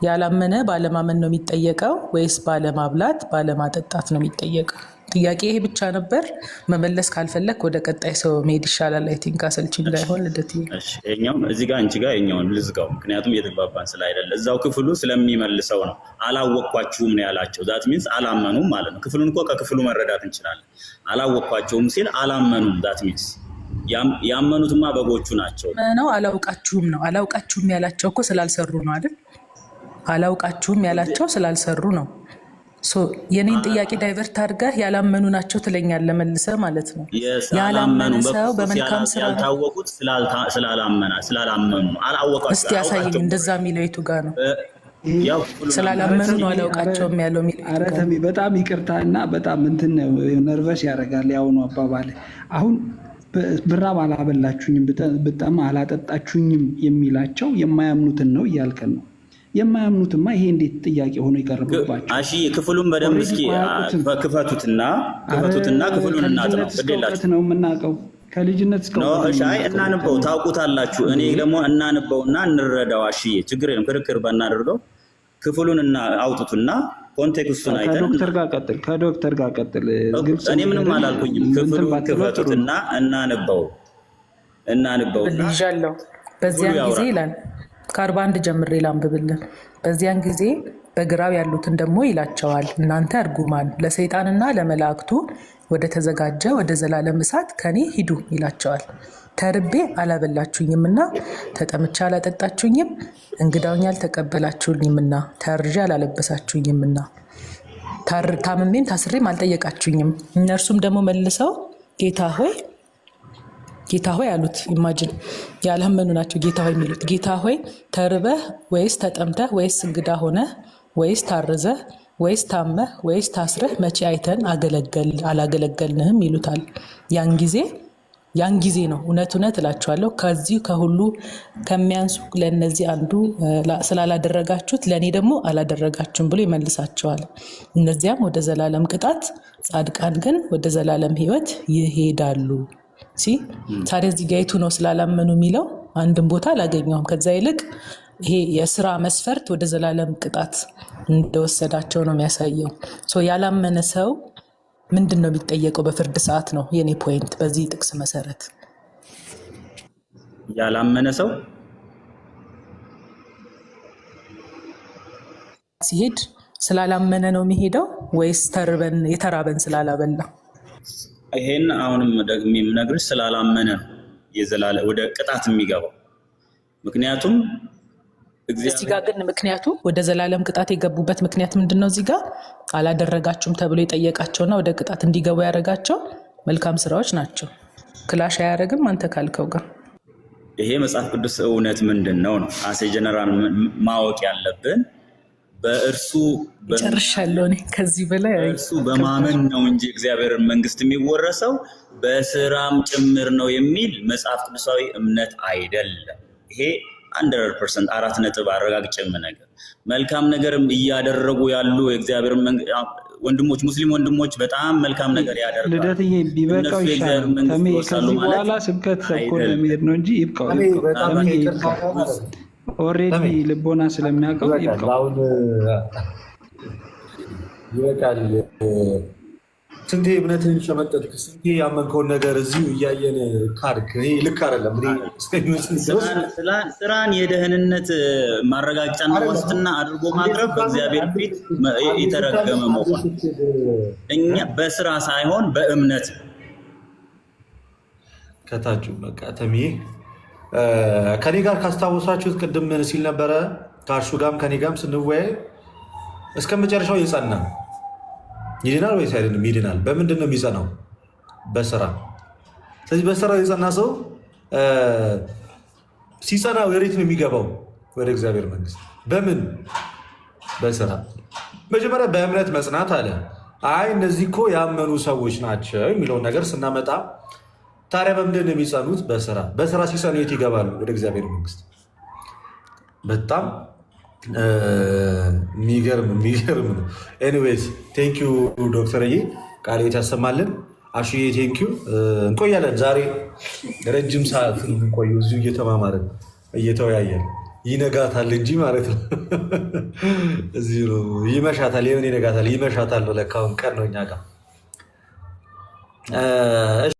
ያላመነ ባለማመን ነው የሚጠየቀው ወይስ ባለማብላት ባለማጠጣት ነው የሚጠየቀው? ጥያቄ ይሄ ብቻ ነበር። መመለስ ካልፈለክ ወደ ቀጣይ ሰው መሄድ ይሻላል። አይ ቲንክ አሰልቺ እንዳይሆን ልደት። እሺ እኛም እዚህ ጋር አንቺ ጋር የኛውን ልዝጋው፣ ምክንያቱም እየተግባባን ስላይደለ እዛው ክፍሉ ስለሚመልሰው ነው። አላወቅኳችሁም ነው ያላቸው። ዛት ሚንስ አላመኑም ማለት ነው። ክፍሉን እኮ ከክፍሉ መረዳት እንችላለን። አላወቅኳቸውም ሲል አላመኑም። ዛት ሚንስ ያመኑትማ በጎቹ ናቸው ነው። አላውቃችሁም ነው። አላውቃችሁም ያላቸው እኮ ስላልሰሩ ነው አይደል? አላውቃችሁም ያላቸው ስላልሰሩ ነው። የኔን ጥያቄ ዳይቨርት አድርገህ ያላመኑ ናቸው ትለኛለህ መልሰህ ማለት ነው። ያላመነ ሰው በመልካም ስራ ያልታወቁት ስላላመኑ አላወቃቸው። እስቲ ያሳየኝ እንደዛ የሚለው የቱ ጋር ነው? ስላላመኑ ነው አላውቃቸውም ያለው። በጣም ይቅርታ እና በጣም እንትን ነርቨስ ያደርጋል ያሁኑ አባባል። አሁን ብራብ አላበላችሁኝም ብጠማ አላጠጣችሁኝም የሚላቸው የማያምኑትን ነው እያልከን ነው። የማያምኑትማ ይሄ እንዴት ጥያቄ ሆኖ ይቀርብባቸው? እሺ ክፍሉን በደንብ እስኪ ክፈቱትና ክፍሉን እናጥነው። ግዴላችሁ ነው የምናውቀው ከልጅነት እስከ እናንበው፣ ታውቁታላችሁ። እኔ ደግሞ እናንበውና እንረዳው። እሺ ችግር የለም፣ ክርክር ባናደርገው ክፍሉን አውጡትና ኮንቴክስቱን አይተን ከዶክተር ጋር ቀጥል። እኔ ምንም አላልኩኝም። ክፍሉን ክፈቱትና እናንበው። ልጃለው በዚያን ጊዜ ይላል ከ41 ጀምሬ ላንብብልን። በዚያን ጊዜ በግራው ያሉትን ደግሞ ይላቸዋል፣ እናንተ እርጉማን ለሰይጣንና ለመላእክቱ ወደ ተዘጋጀ ወደ ዘላለም እሳት ከኔ ሂዱ ይላቸዋል። ተርቤ አላበላችሁኝምና፣ ተጠምቼ አላጠጣችሁኝም፣ እንግዳውኝ አልተቀበላችሁኝምና፣ ታርዤ አላለበሳችሁኝምና፣ ታምሜም ታስሬም አልጠየቃችሁኝም። እነርሱም ደግሞ መልሰው ጌታ ሆይ አሉት። ኢማጅን ያላመኑ ናቸው ጌታ ሆይ የሚሉት። ጌታ ሆይ ተርበህ ወይስ ተጠምተህ ወይስ እንግዳ ሆነህ ወይስ ታርዘህ ወይስ ታመህ ወይስ ታስረህ መቼ አይተን አላገለገልንህም ይሉታል። ያን ጊዜ ነው እውነት እውነት እላችኋለሁ ከዚህ ከሁሉ ከሚያንሱ ለእነዚህ አንዱ ስላላደረጋችሁት ለእኔ ደግሞ አላደረጋችሁም ብሎ ይመልሳቸዋል። እነዚያም ወደ ዘላለም ቅጣት፣ ጻድቃን ግን ወደ ዘላለም ሕይወት ይሄዳሉ። ታዲያ እዚህ ጋ የቱ ነው ስላላመኑ የሚለው? አንድም ቦታ አላገኘውም። ከዛ ይልቅ ይሄ የስራ መስፈርት ወደ ዘላለም ቅጣት እንደወሰዳቸው ነው የሚያሳየው። ያላመነ ሰው ምንድን ነው የሚጠየቀው በፍርድ ሰዓት ነው የኔ ፖይንት። በዚህ ጥቅስ መሰረት ያላመነ ሰው ሲሄድ ስላላመነ ነው የሚሄደው ወይስ የተራበን ስላላበላ? ይሄን አሁንም ደግሞ የምነግርሽ ስላላመነ ወደ ቅጣት የሚገባው። ምክንያቱም እዚህ ጋር ግን ምክንያቱ ወደ ዘላለም ቅጣት የገቡበት ምክንያት ምንድን ነው? እዚህ ጋር አላደረጋችሁም ተብሎ የጠየቃቸውና ወደ ቅጣት እንዲገቡ ያደረጋቸው መልካም ስራዎች ናቸው። ክላሽ አያደርግም አንተ ካልከው ጋር። ይሄ መጽሐፍ ቅዱስ እውነት ምንድን ነው አሴ ጀነራል ማወቅ ያለብን በእርሱ ጨርሻለሁ። ከዚህ በላይ እርሱ በማመን ነው እንጂ እግዚአብሔርን መንግስት የሚወረሰው በስራም ጭምር ነው የሚል መጽሐፍ ቅዱሳዊ እምነት አይደለም። ይሄ 100% 4 ነጥብ አረጋግጬ ነገር መልካም ነገርም እያደረጉ ያሉ የእግዚአብሔር ወንድሞች ሙስሊም ወንድሞች በጣም መልካም ነገር ያደርጋሉ። ልደትዬ ቢበቃው ይሻላል። ከዚህ በኋላ ስብከት እኮ ለመሄድ ነው እንጂ ይብቃው። ኦልሬዲ ልቦና ስለሚያውቀው ይብቃው። ይበቃል። ስንቴ እምነትን ሸመጠጥክ፣ ስንቴ ያመንከውን ነገር እዚሁ እያየን ካድክ። ልክ አይደለም። ስራን የደህንነት ማረጋገጫና ዋስትና አድርጎ ማቅረብ በእግዚአብሔር ፊት የተረገመ መሆን፣ እኛ በስራ ሳይሆን በእምነት ከታችሁ በቃ ተምዬ ከኔ ጋር ካስታወሳችሁት ቅድም ምን ሲል ነበረ? ከአርሹ ጋርም ከኔ ጋርም ስንወያይ እስከ መጨረሻው የጸና ይድናል ወይስ አይደለም? ይድናል። በምንድን ነው የሚጸናው? በስራ። ስለዚህ በስራው የጸና ሰው ሲጸና ወዴት ነው የሚገባው? ወደ እግዚአብሔር መንግስት። በምን? በስራ። መጀመሪያ በእምነት መጽናት አለ። አይ እነዚህ እኮ ያመኑ ሰዎች ናቸው የሚለውን ነገር ስናመጣ ታዲያ በምንድን ነው የሚጸኑት? በስራ። በስራ ሲጸኑ የት ይገባሉ? ወደ እግዚአብሔር መንግስት። በጣም የሚገርም ነው። ኤኒዌይስ ቴንኪዩ ዶክተርዬ፣ ቃልዎት ያሰማልን። አሹዬ ቴንኪዩ። እንቆያለን። ዛሬ ረጅም ሰዓት እንቆዩ እዚሁ እየተማማርን እየተወያየን። ይነጋታል እንጂ ማለት ነው። እዚሁ ነው። ይመሻታል። የምን ይነጋታል? ይመሻታል ነው። ለካ አሁን ቀን ነው እኛ ጋር።